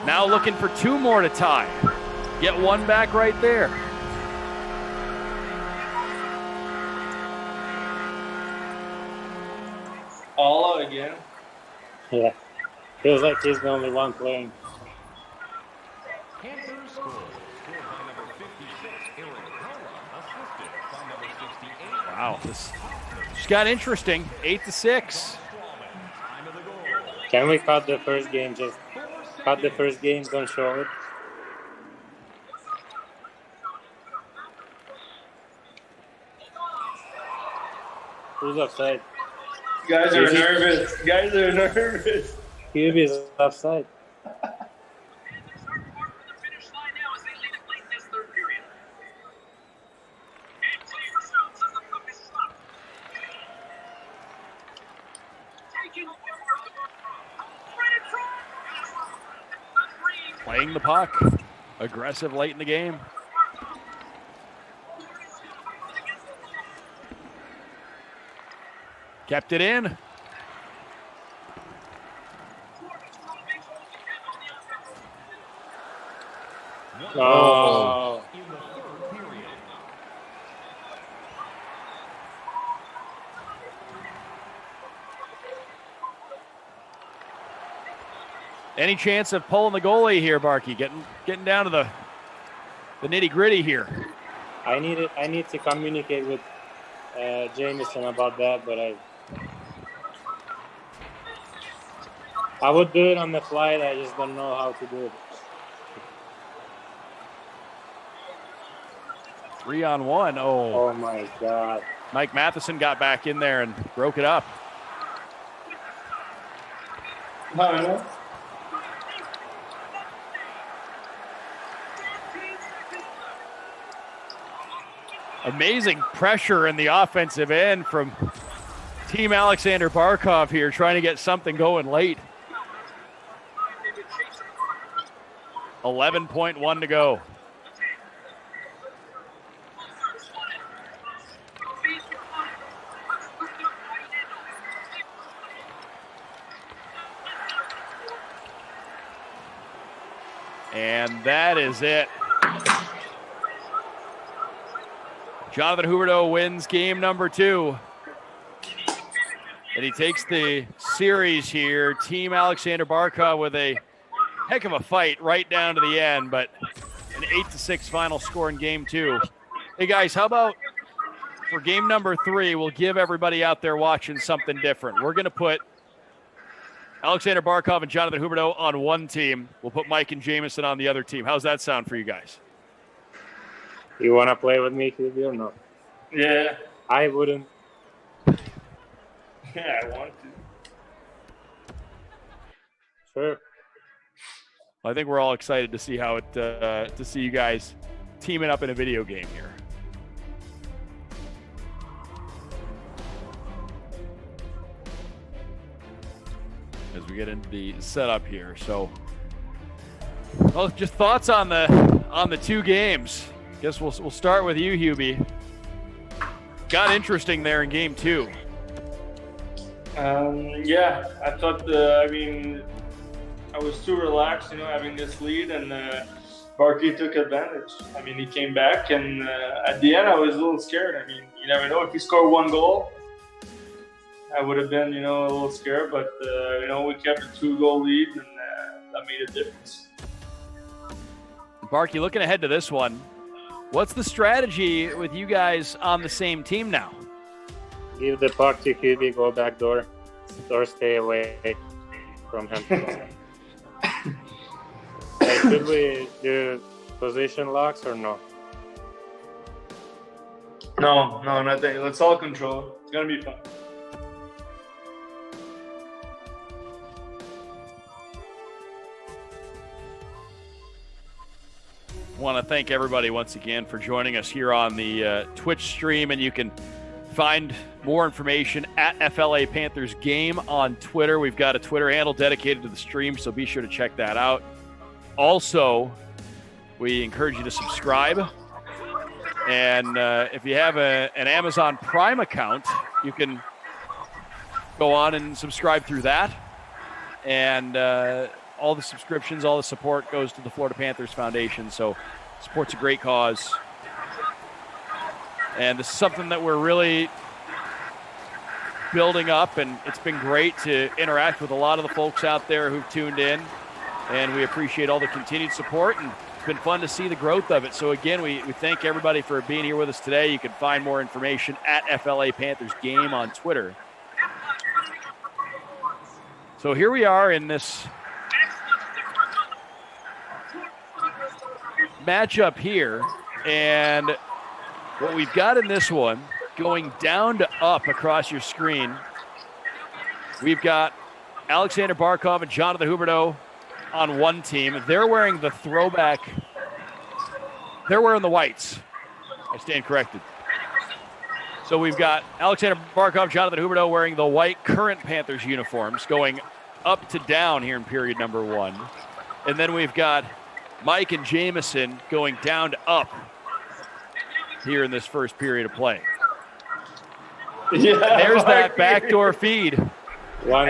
now looking for 2 more to tie. Get one back right there. All out again. Yeah. Feels like he's the only one playing. Panthers score. Scored by number 56, Eric Hella, assisted by number 68. Wow, this just got interesting. 8-6. Time of the goal. Can we cut the first game? Just cut the first game, don't show it. Who's offside? Guys are Is he- nervous. Guys are nervous. Hubie is offside. Playing the puck. Aggressive late in the game. Kept it in. Oh. In the third period. Any chance of pulling the goalie here, Barkey? Getting down to the nitty gritty here. I need to communicate with Jameson about that, but I would do it on the flight. I just don't know how to do it. 3-on-1. Oh, Oh my God. Mike Matheson got back in there and broke it up. No. Amazing pressure in the offensive end from Team Alexander Barkov here, trying to get something going late. 11.1 to go. And that is it. Jonathan Huberdeau wins game number 2. And he takes the series here. Team Alexander Barkov with a heck of a fight right down to the end, but an 8-6 final score in game 2. Hey guys, how about for game number 3, we'll give everybody out there watching something different. We're going to put Alexander Barkov and Jonathan Huberdeau on one team. We'll put Mike and Jameson on the other team. How's that sound for you guys? You want to play with me, Hubie, or no? Yeah. I wouldn't. Yeah, I want to. Sure. I think we're all excited to see how it to see you guys teaming up in a video game here. As we get into the setup here, so well, just thoughts on the 2 games. Guess we'll start with you, Hubie. Got interesting there in game 2. Yeah, I thought I was too relaxed, having this lead, and Barkey took advantage. He came back, and at the end, I was a little scared. You never know if he scored 1 goal. I would have been, a little scared, but we kept a 2-goal lead, and that made a difference. Barkey, looking ahead to this one, what's the strategy with you guys on the same team now? Give the puck to Hubie, go back door, or stay away from him. Hey, should we do position locks or no? No, nothing. Let's all control. It's gonna be fun. Want to thank everybody once again for joining us here on the Twitch stream, and you can find more information at FLA Panthers Game on Twitter. We've got a Twitter handle dedicated to the stream, so be sure to check that out. Also, we encourage you to subscribe. And if you have an Amazon Prime account, you can go on and subscribe through that. And all the subscriptions, all the support goes to the Florida Panthers Foundation. So support's a great cause. And this is something that we're really building up, and it's been great to interact with a lot of the folks out there who've tuned in. And we appreciate all the continued support, and it's been fun to see the growth of it. So again, we thank everybody for being here with us today. You can find more information at FLA Panthers Game on Twitter. So here we are in this matchup here, and what we've got in this one, going down to up across your screen, we've got Alexander Barkov and Jonathan Huberdeau on one team. They're wearing the throwback. They're wearing the whites. I stand corrected. So we've got Alexander Barkov, Jonathan Huberdeau wearing the white current Panthers uniforms, going up to down here in period number one. And then we've got Mike and Jamison going down to up here in this first period of play. Yeah, there's that backdoor feed. One.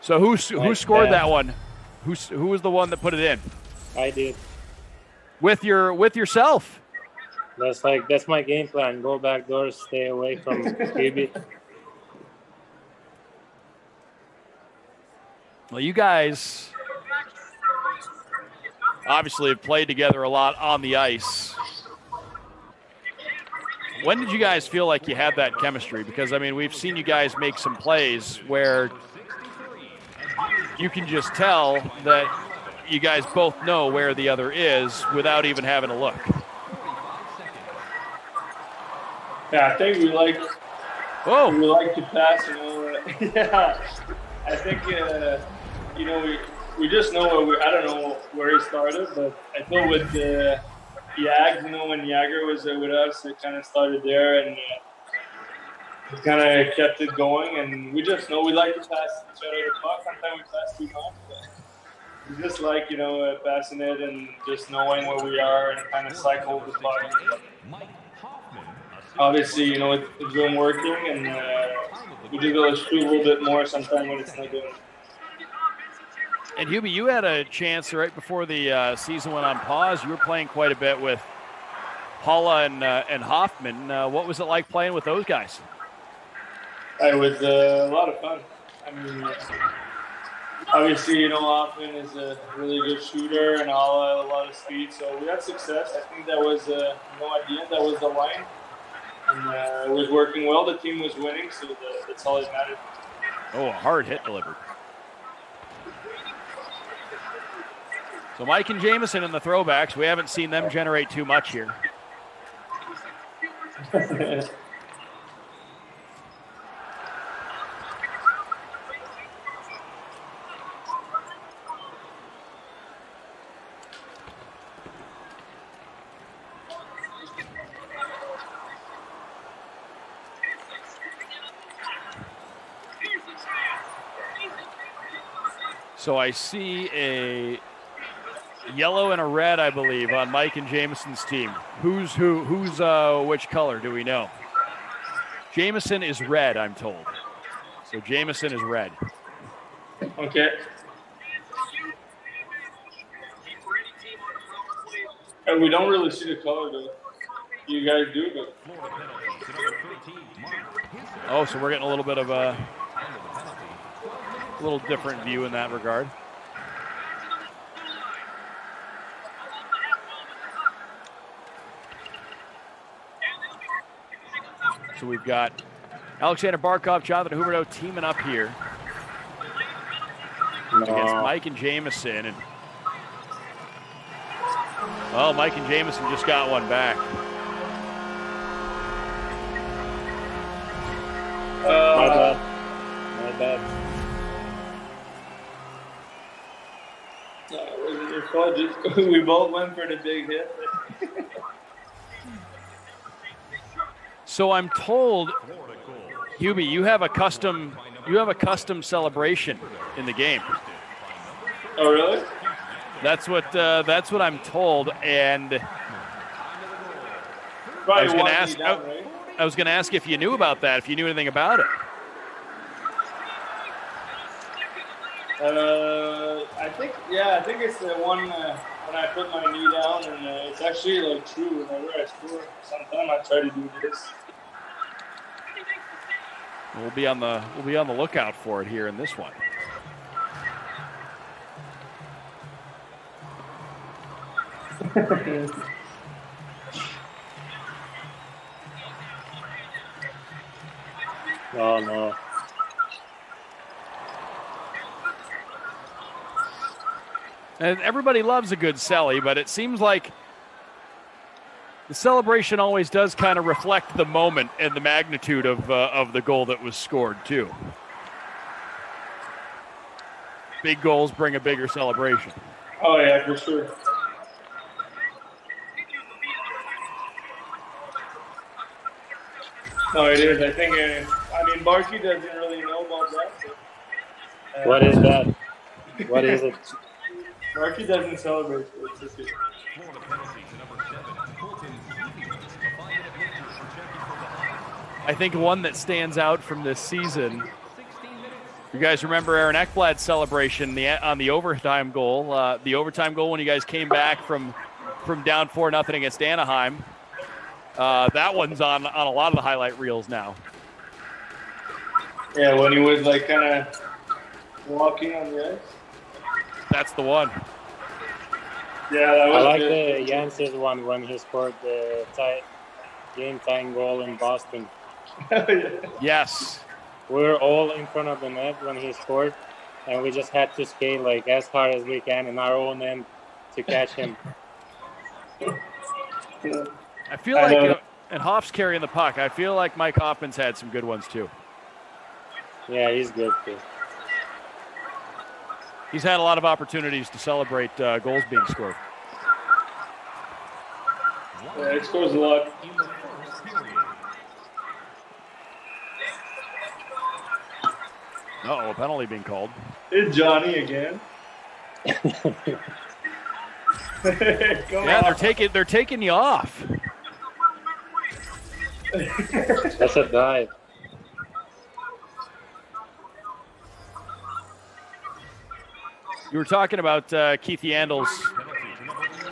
So who scored that one? Who was the one that put it in? I did. With yourself. That's my game plan. Go back doors, stay away from QB. Well, you guys obviously have played together a lot on the ice. When did you guys feel like you had that chemistry? Because, I mean, we've seen you guys make some plays where you can just tell that you guys both know where the other is without even having to look. Yeah, I think we like to pass, Yeah, I think, we just know I don't know where he started, but I feel with Yag, when Jagger was with us, it kind of started there, and it kind of kept it going. And we just know we like to pass each other the puck. Sometimes we pass too much, but we just like, passing it and just knowing where we are and kind of cycle the puck. Obviously, it's been working, and we do go shoot a little bit more sometimes when it's not doing. And Hubie, you had a chance right before the season went on pause. You were playing quite a bit with Paula and Hoffman. What was it like playing with those guys? It was a lot of fun. I mean, obviously, Hoffman is a really good shooter and Paula a lot of speed. So we had success. I think that was at the end that was the line, and it was working well. The team was winning, so that's all that mattered. Oh, a hard hit delivered. So Mike and Jamison in the throwbacks. We haven't seen them generate too much here. So I see a yellow and a red, I believe, on Mike and Jamison's team. Who's which color, do we know? Jamison is red, I'm told. So Jamison is red. Okay. And we don't really see the color, though. You guys do, but... Oh, so we're getting a little bit of a little different view in that regard. So we've got Alexander Barkov, Jonathan Huberdeau teaming up here against Mike and Jamison. And Mike and Jamison just got one back. My bad. No, it wasn't your fault. We both went for the big hit. So I'm told, Hubie, you have a custom You have a custom celebration in the game. Oh, really? That's what I'm told. And Probably I was going to walking ask. you down, right? I was going to ask if you knew about that. If you knew anything about it. I think it's the one when I put my knee down, and it's actually like true. Whenever I score, sometimes I try to do this. We'll be on the lookout for it here in this one. Oh no. And everybody loves a good celly, but it seems like the celebration always does kind of reflect the moment and the magnitude of the goal that was scored too. Big goals bring a bigger celebration. Oh yeah, for sure. No, it is. I think. Barkey doesn't really know about that. But, What is that? What is it? Barkey doesn't celebrate. So it's okay. Florida penalty to number 7, Colton Huberdeau. A 5-minute wager for checking for the high. I think one that stands out from this season. 16 minutes. You guys remember Aaron Ekblad's celebration on the overtime goal? The overtime goal when you guys came back from down 4-0 against Anaheim. That one's on a lot of the highlight reels now. Yeah, when he was like kind of walking on the ice. That's the one. Yeah, that was I like good. the Janssens one when he scored the game-tying goal in Boston. Yes. We were all in front of the net when he scored, and we just had to skate like as hard as we can in our own end to catch him. I feel like, and Hoff's carrying the puck. I feel like Mike Hoffman's had some good ones too. Yeah, he's good too. He's had a lot of opportunities to celebrate goals being scored. Yeah, he scores a lot. In the first period. Uh-oh, a penalty being called. It's Johnny again. Yeah, they're taking you off. That's a dive. You were talking about Keith Yandel's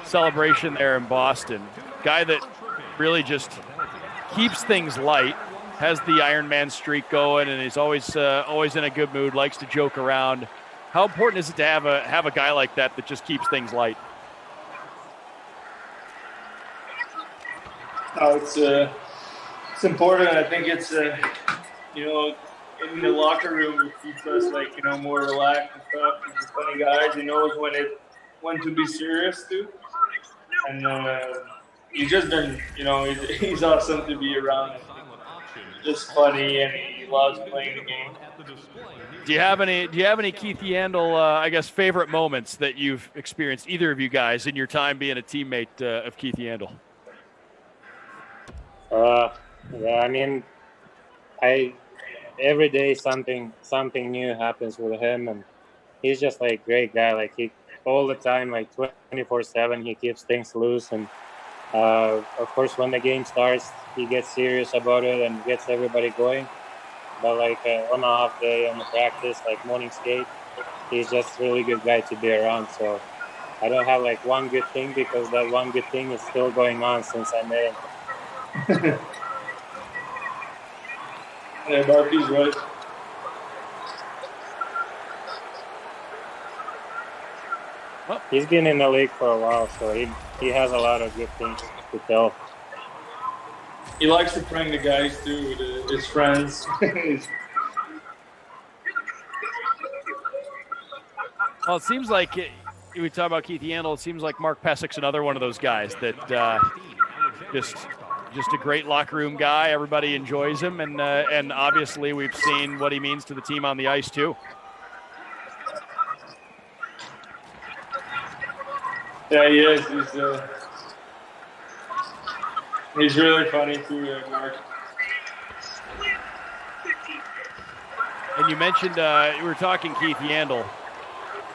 celebration there in Boston. Guy that really just keeps things light, has the Iron Man streak going, and is always in a good mood, likes to joke around. How important is it to have a guy like that just keeps things light? Oh, it's important. I think it's in the locker room, it keeps us more relaxed and stuff. He's a funny guy. He knows when to be serious too, and he's just been he's awesome to be around. Just funny, and he loves playing the game. Do you have any Keith Yandel favorite moments that you've experienced, either of you guys, in your time being a teammate of Keith Yandel? Yeah, every day something new happens with him, and he's just like great guy. Like he all the time, like 24/7, he keeps things loose, and of course when the game starts, he gets serious about it and gets everybody going. But like on an off day, on the practice, like morning skate, he's just a really good guy to be around. So I don't have like one good thing, because that one good thing is still going on since I met him. Yeah, Barkey's right. Well, he's been in the league for a while, so he has a lot of good things to tell. He likes to prank the guys too with his friends. Well, it seems like we talk about Keith Yandel. It seems like Mark Pesic's another one of those guys that just a great locker room guy. Everybody enjoys him, and obviously we've seen what he means to the team on the ice too. Yeah, he is. He's really funny too, Mark. And you mentioned you were talking Keith Yandel,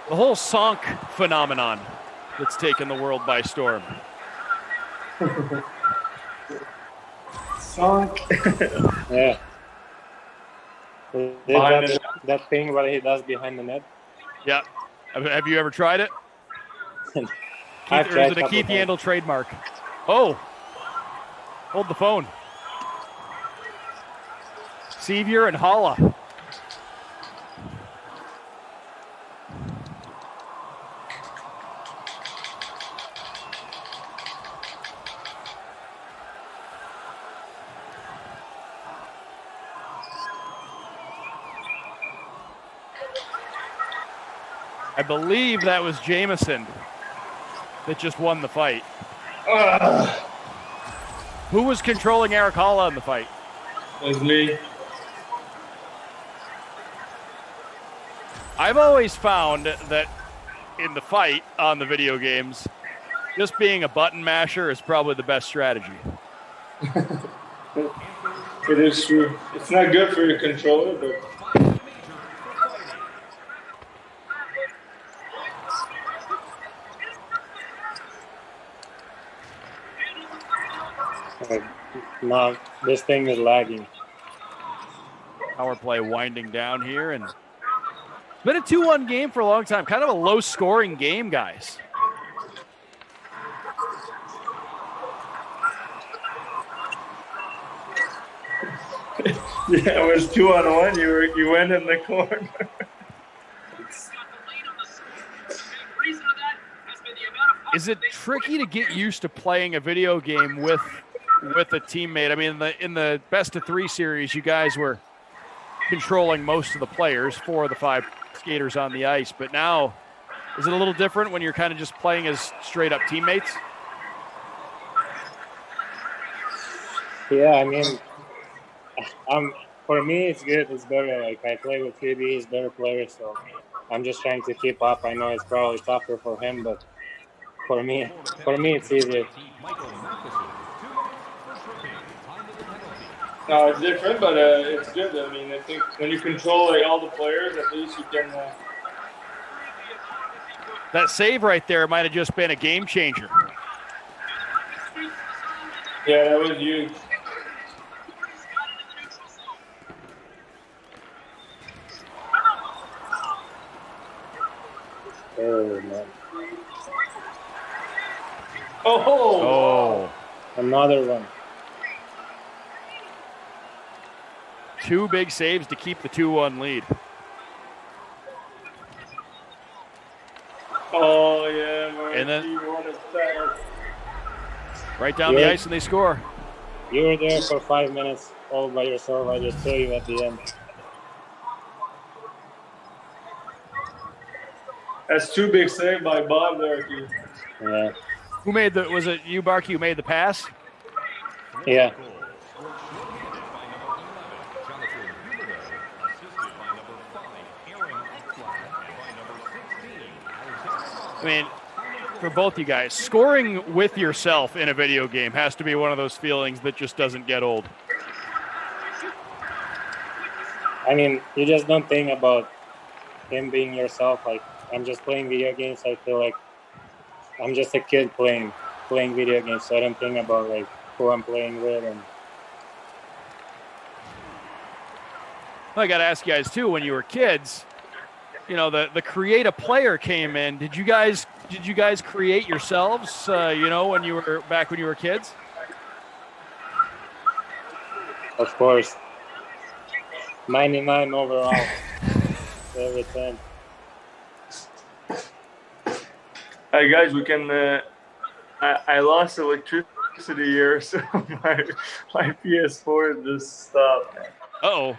the whole sonk phenomenon that's taken the world by storm. Sunk. Yeah. That thing what he does behind the net? Yeah. Have you ever tried it? I've Or is tried it a Keith couple times. Yandel trademark? Oh. Hold the phone. Sevier and Holla. I believe that was Jameson that just won the fight. Who was controlling Eric Holla in the fight? It was me. I've always found that in the fight on the video games, just being a button masher is probably the best strategy. It is true. It's not good for your controller, but No, this thing is lagging. Power play winding down here, and it's been a 2-1 game for a long time. Kind of a low-scoring game, guys. yeah, it was 2-on-1. You went in the corner. Is it tricky to get used to playing a video game with a teammate? I mean, in the best-of-3 series, you guys were controlling most of the players, 4 of the 5 skaters on the ice. But now, is it a little different when you're kind of just playing as straight-up teammates? Yeah, I mean, for me, it's good. It's better. Like, I play with Phoebe. He's a better player, so I'm just trying to keep up. I know it's probably tougher for him, but for me, it's easier. No, it's different, but it's good. I mean, I think when you control like all the players, at least you can. That save right there might have just been a game changer. Yeah, that was huge. Oh, man. Oh. Another one. 2 big saves to keep the 2-1 lead. Oh, yeah, man. And then What a pass. right down the ice and they score. You were there for 5 minutes all by yourself. I just saw you at the end. That's 2 big saves by Bob there, dude. Yeah. Who made the? Was it you, Barkey, who made the pass? Yeah. I mean, for both you guys, scoring with yourself in a video game has to be one of those feelings that just doesn't get old. I mean, you just don't think about him being yourself. Like, I'm just playing video games. I feel like I'm just a kid playing video games. So I don't think about like who I'm playing with. And I got to ask you guys too. When you were kids, you know, the create a player came in. Did you guys create yourselves? You know, when you were kids. of course, 99 overall every time. Hey guys, we can. I lost electricity here, so my PS4 just stopped. Uh-oh.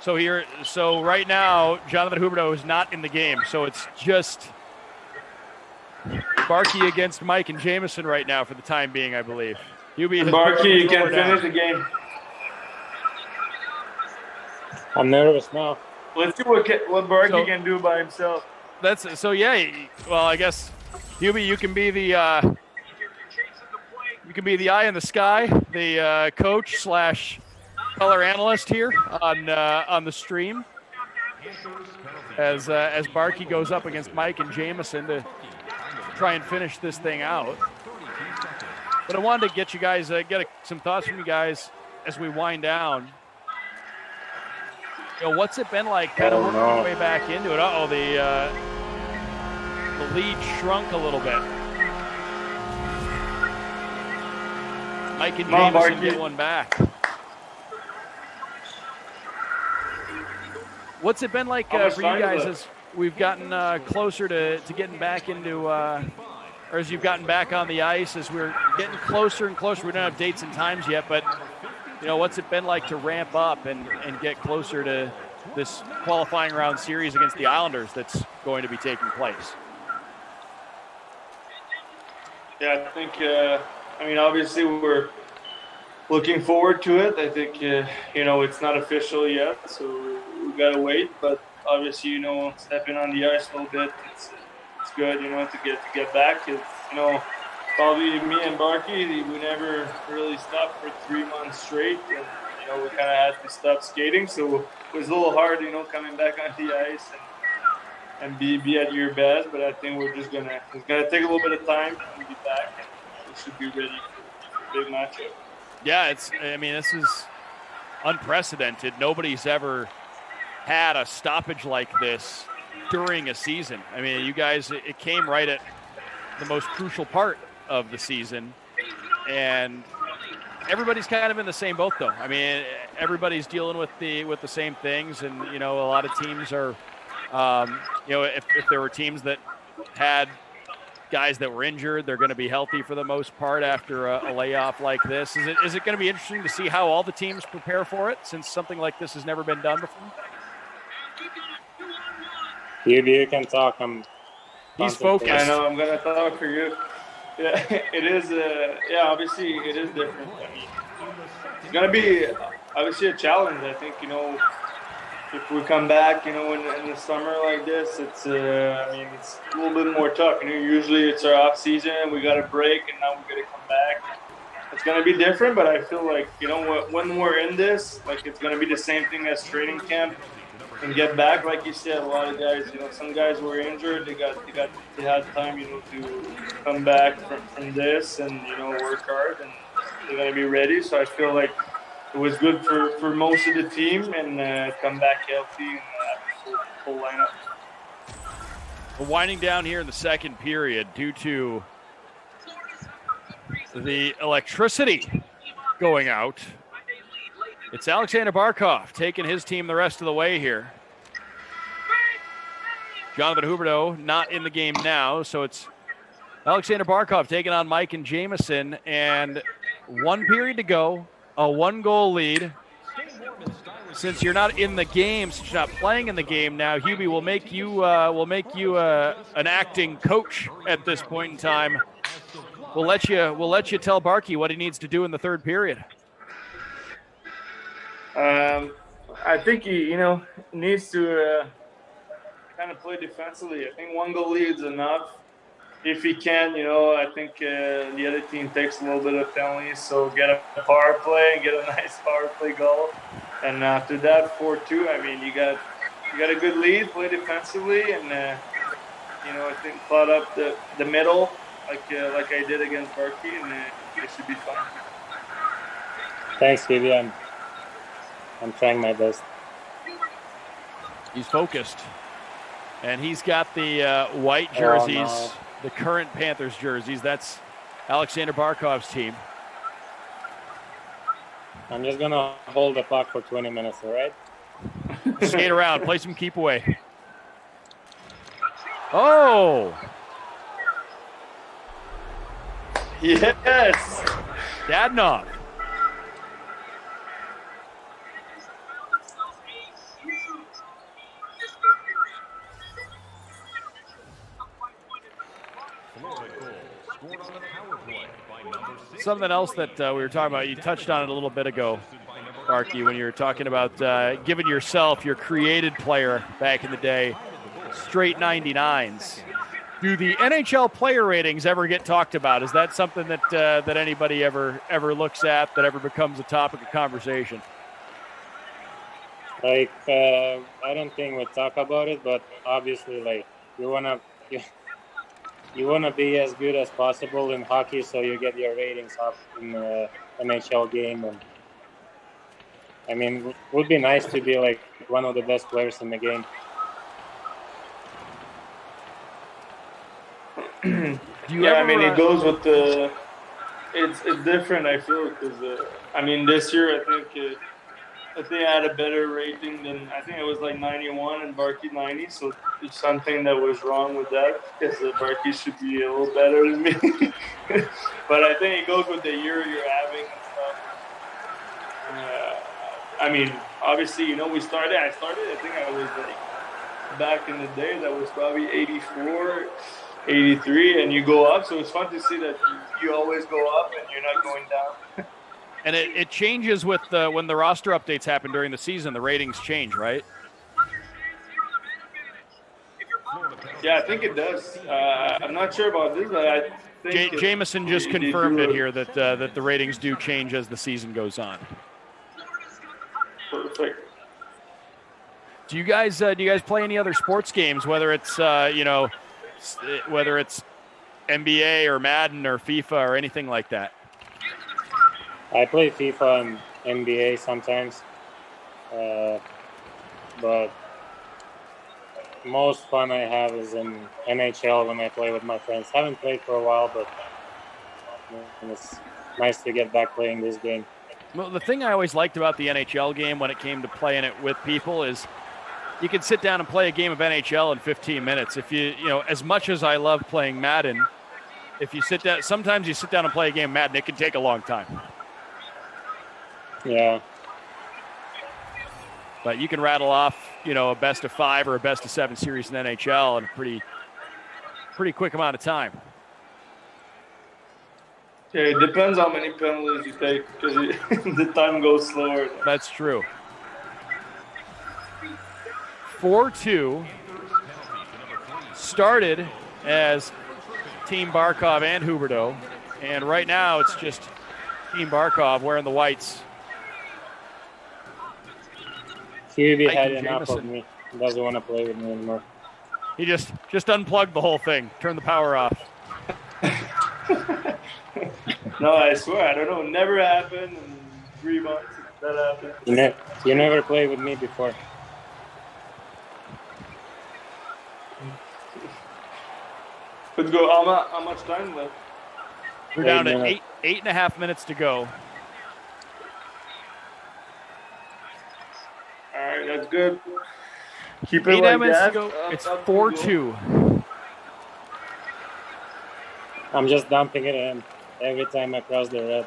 So right now, Jonathan Huberdeau is not in the game. So it's just Barkey against Mike and Jameson right now for the time being, I believe. Barkey, you can finish the game. I'm nervous now. Let's see what Barkey can do by himself. Yeah. Well, I guess Hubie, you can be the You can be the eye in the sky, the coach slash color analyst here on the stream. As Barkey goes up against Mike and Jameson to try and finish this thing out. But I wanted to get you guys, some thoughts from you guys as we wind down. You know, what's it been like kind of working your way back into it? The lead shrunk a little bit. Mike and Jameson get one back. What's it been like for you guys as we've gotten closer to getting back into, or as you've gotten back on the ice, as we're getting closer and closer? We don't have dates and times yet, but, you know, what's it been like to ramp up and get closer to this qualifying round series against the Islanders that's going to be taking place? Yeah, I think, obviously we're looking forward to it. I think, it's not official yet, so we got to wait. But obviously, stepping on the ice a little bit, it's good, to get back. It's, probably me and Barkey, we never really stopped for 3 months straight. And, we kind of had to stop skating. So it was a little hard, coming back on the ice and be at your best. But I think it's going to take a little bit of time to get back. And we should be ready for the big matchup. Yeah, this is unprecedented. Nobody's ever had a stoppage like this during a season. I mean, you guys, it came right at the most crucial part of the season, and everybody's kind of in the same boat, though. I mean, everybody's dealing with the same things, and a lot of teams are, if there were teams that had guys that were injured, they're going to be healthy for the most part after a layoff like this. Is it going to be interesting to see how all the teams prepare for it, since something like this has never been done before? You can talk. He's focused. I know, I'm going to talk for you. Yeah, it is. Obviously, it is different. I mean, it's going to be obviously a challenge. I think, if we come back, in the summer like this, it's it's a little bit more tough. Usually it's our off season, we got a break, and now we got to come back. It's going to be different, but I feel like, when we're in this, like, it's going to be the same thing as training camp and get back. Like you said, a lot of guys, some guys were injured. They had time, to come back from this and, work hard, and they're going to be ready. So I feel like it was good for most of the team, and come back healthy and have a full lineup. We're winding down here in the second period due to the electricity going out. It's Alexander Barkov taking his team the rest of the way here. Jonathan Huberdeau not in the game now, so it's Alexander Barkov taking on Mike and Jameson, and 1 period to go. A 1-goal lead. Since you're not in the game, since you're not playing in the game now, Hubie will make you an acting coach at this point in time. We'll let you tell Barkey what he needs to do in the third period. I think he needs to kind of play defensively. I think 1-goal lead is enough. If he can, I think the other team takes a little bit of penalties, so get a power play and get a nice power play goal. And after that, 4-2. I mean, you got a good lead, play defensively, and I think cloud up the middle like I did against Barkey, and it should be fun. Thanks, Stevie. I'm trying my best. He's focused, and he's got the white jerseys. Oh, no. The current Panthers jerseys. That's Alexander Barkov's team. I'm just going to hold the puck for 20 minutes, all right? Skate around. Play some keep away. Oh! Yes! Dadnov. Something else that we were talking about, you touched on it a little bit ago, Barkey, when you were talking about giving yourself, your created player back in the day, straight 99s. Do the NHL player ratings ever get talked about? Is that something that that anybody ever looks at, that ever becomes a topic of conversation? Like, I don't think we talk about it, but obviously, like, you wanna be as good as possible in hockey, so you get your ratings up in the NHL game. And I mean, it would be nice to be like one of the best players in the game. I mean, it goes with the. It's different. I feel because I mean, this year I think I had a better rating than I think it was like 91 and Barkey 90. So there's something that was wrong with that because Barkey should be a little better than me. But I think it goes with the year you're having and stuff. I mean, obviously, you know, I started. I think I was like back in the day. That was probably 84. 83, and you go up, so it's fun to see that you always go up and you're not going down. And it changes with when the roster updates happen during the season. The ratings change, right? Yeah, I think it does. I'm not sure about this, but I think Jameson just confirmed it here that that the ratings do change as the season goes on. Perfect. Do you guys play any other sports games? Whether it's whether it's NBA or Madden or FIFA or anything like that? I play FIFA and NBA sometimes, but most fun I have is in NHL when I play with my friends. Haven't played for a while, but it's nice to get back playing this game. Well, the thing I always liked about the NHL game when it came to playing it with people is you can sit down and play a game of NHL in 15 minutes. If you know, as much as I love playing Madden, if you sit down, sometimes you sit down and play a game of Madden, it can take a long time. Yeah. But you can rattle off, you know, a best of 5 or a best of 7 series in NHL in a pretty quick amount of time. Yeah, it depends how many penalties you take because the time goes slower. That's true. 4-2 started as Team Barkov and Huberdeau, and right now it's just Team Barkov wearing the whites. Hubie had enough of me. He doesn't want to play with me anymore. He just unplugged the whole thing, turned the power off. No, I swear, I don't know. It never happened in 3 months. That happened. You never played with me before. Let's go. How much time left? We're down to 8.5 minutes to go. All right, that's good. Keep it 8 like minutes that. to go. It's 4-2. I'm just dumping it in every time I cross the red.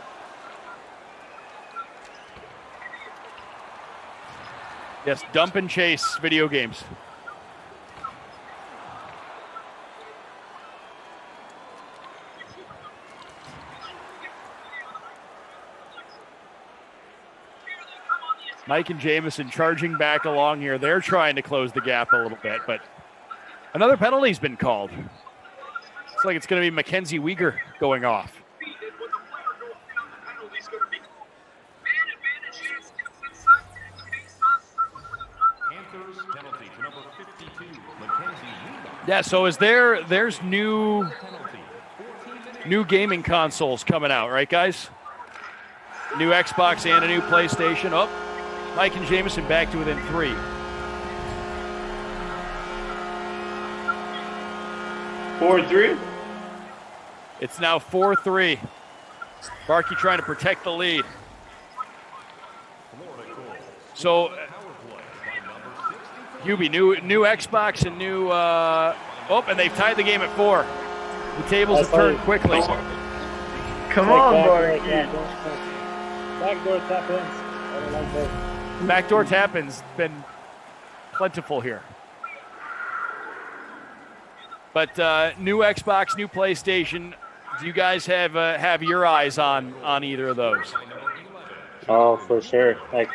Yes, dump and chase video games. Mike and Jameson charging back along here. They're trying to close the gap a little bit, but another penalty's been called. Looks like it's going to be Mackenzie Weegar going off. Panthers penalty to number 52, Mackenzie Weegar. Yeah, so there's new gaming consoles coming out, right, guys? New Xbox and a new PlayStation. Oh, Mike and Jameson back to within 3. Four, 3. It's now 4-3. Barkey trying to protect the lead. So, Hubie, new Xbox and new. And they've tied the game at 4. The tables have turned quickly. Come on, Barkey. Backdoor tap-ins. I don't like that. Backdoor tap-ins been plentiful here. But new Xbox, new PlayStation. Do you guys have your eyes on either of those? Oh, for sure. Like,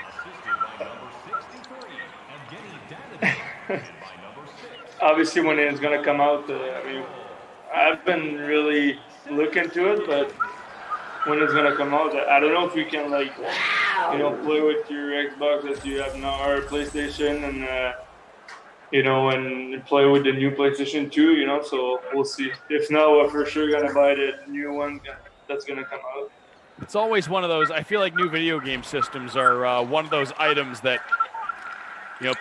Obviously, when it's gonna come out, I mean, I've been really looking to it, but when it's gonna come out, I don't know if you can like, play with your Xbox that you have now or PlayStation, and and play with the new PlayStation 2. So we'll see. If not, we're for sure gonna buy the new one that's gonna come out. It's always one of those. I feel like new video game systems are one of those items that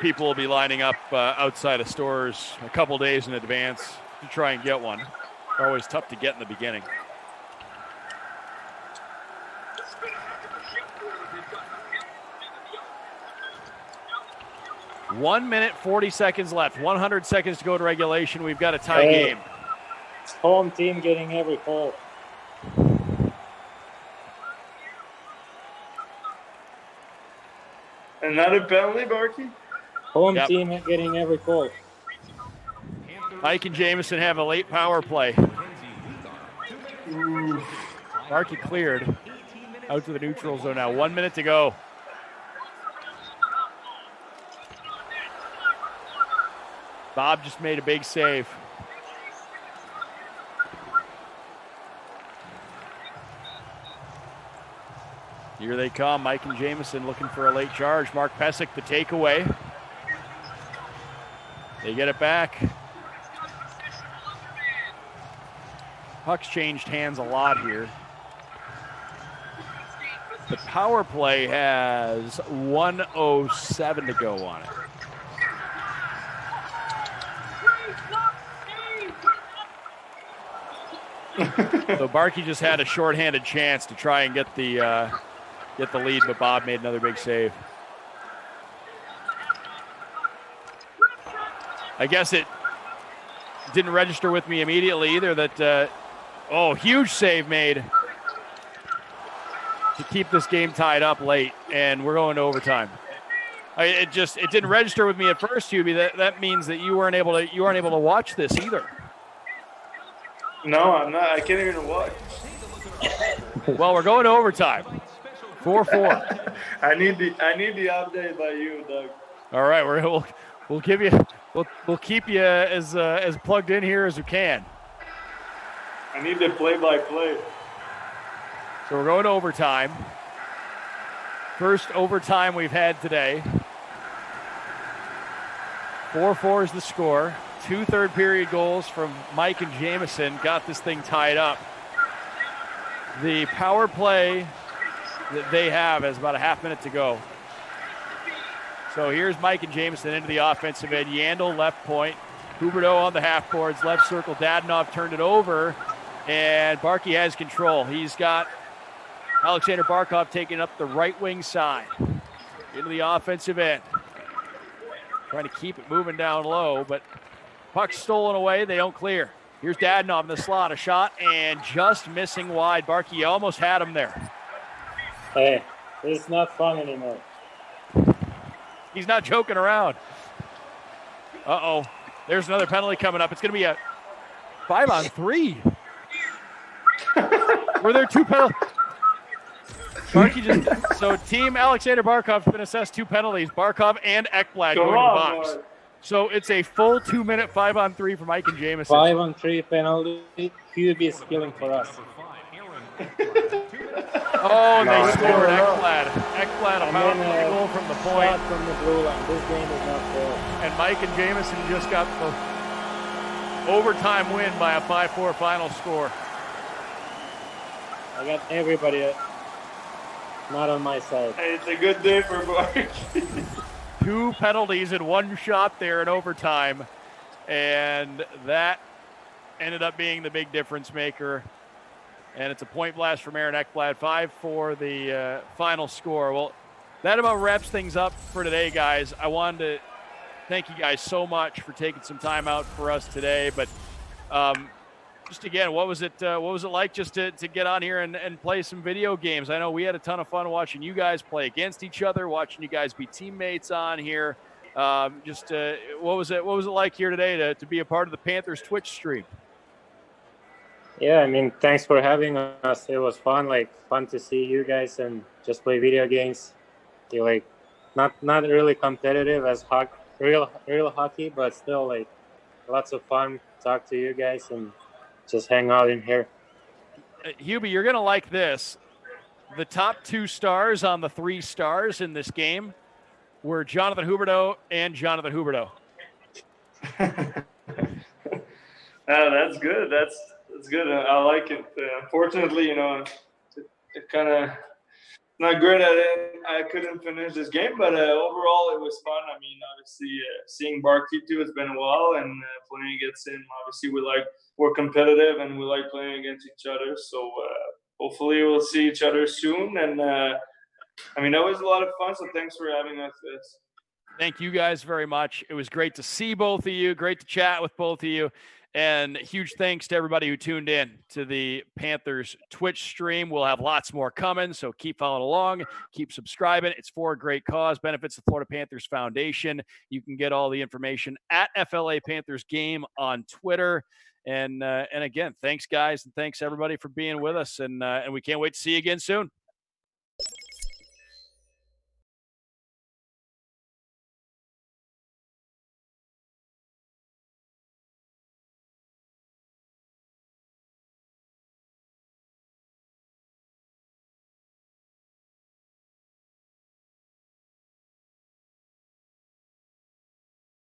people will be lining up outside of stores a couple days in advance to try and get one. They're always tough to get in the beginning. One minute, 40 seconds left. 100 seconds to go to regulation. We've got a tie game. It's home team getting every call. Another penalty, Barkey? Home team getting every call. Mike and Jamison have a late power play. Barkey cleared out to the neutral zone now. 1 minute to go. Bob just made a big save. Here they come. Mike and Jamison looking for a late charge. Mark Pesic, the takeaway. They get it back. Puck's changed hands a lot here. The power play has 1:07 to go on it. So Barkey just had a shorthanded chance to try and get the lead, but Bob made another big save. I guess it didn't register with me immediately either that, huge save made to keep this game tied up late, and we're going to overtime. It didn't register with me at first, Hubie. That means that you weren't able to watch this either. No, I'm not. I can't even watch. Well, we're going to overtime. 4-4. I need the update by you, Doug. All right, we'll give you we'll keep you as plugged in here as we can. I need the play-by-play. So we're going to overtime. First overtime we've had today. 4-4 is the score. 2 third-period goals from Mike and Jamison got this thing tied up. The power play that they have is about a half minute to go. So here's Mike and Jamison into the offensive end. Yandel left point. Huberdeau on the half boards, left circle. Dadonov turned it over, and Barkey has control. He's got Alexander Barkov taking up the right wing side. Into the offensive end. Trying to keep it moving down low, but puck's stolen away. They don't clear. Here's Dadonov in the slot. A shot, and just missing wide. Barkey almost had him there. Hey, it's not fun anymore. He's not joking around. Uh-oh. There's another penalty coming up. It's going to be a 5-on-3. Were there 2 penalties? So team Alexander Barkov has been assessed 2 penalties. Barkov and Ekblad going to the box. Boy. So it's a full 2-minute 5-on-3 for Mike and Jamison. 5-on-3 penalty. Hubie is killing for us. Oh, and they scored. Ekblad about a goal from the point. Shot from the blue line. This game is not fair. And Mike and Jamison just got the overtime win by a 5-4 final score. I got everybody not on my side. Hey, it's a good day for Barkey. 2 penalties and 1 shot there in overtime. And that ended up being the big difference maker. And it's a point blast from Aaron Ekblad, 5 for the final score. Well, that about wraps things up for today, guys. I wanted to thank you guys so much for taking some time out for us today. But just again, what was it like just to get on here and play some video games? I know we had a ton of fun watching you guys play against each other, watching you guys be teammates on here. What was it like here today to be a part of the Panthers Twitch stream? Yeah, I mean, thanks for having us. It was fun to see you guys and just play video games. You're not really competitive as real hockey, but still lots of fun. Talk to you guys and just hang out in here. Hubie, you're going to like this. The top 2 stars on the 3 stars in this game were Jonathan Huberdeau and Jonathan Huberdeau. That's good. That's good. I like it. Unfortunately, it kind of not great at it. I couldn't finish this game, but overall it was fun. I mean, obviously seeing Barkov too, it's been a while, and playing against him. Obviously, we're competitive and we like playing against each other. So hopefully we'll see each other soon. And I mean, that was a lot of fun. So thanks for having us. Thank you guys very much. It was great to see both of you. Great to chat with both of you. And huge thanks to everybody who tuned in to the Panthers Twitch stream. We'll have lots more coming, so keep following along, keep subscribing. It's for a great cause, benefits the Florida Panthers Foundation. You can get all the information at FLA Panthers Game on Twitter. And again, thanks guys, and thanks everybody for being with us. And we can't wait to see you again soon.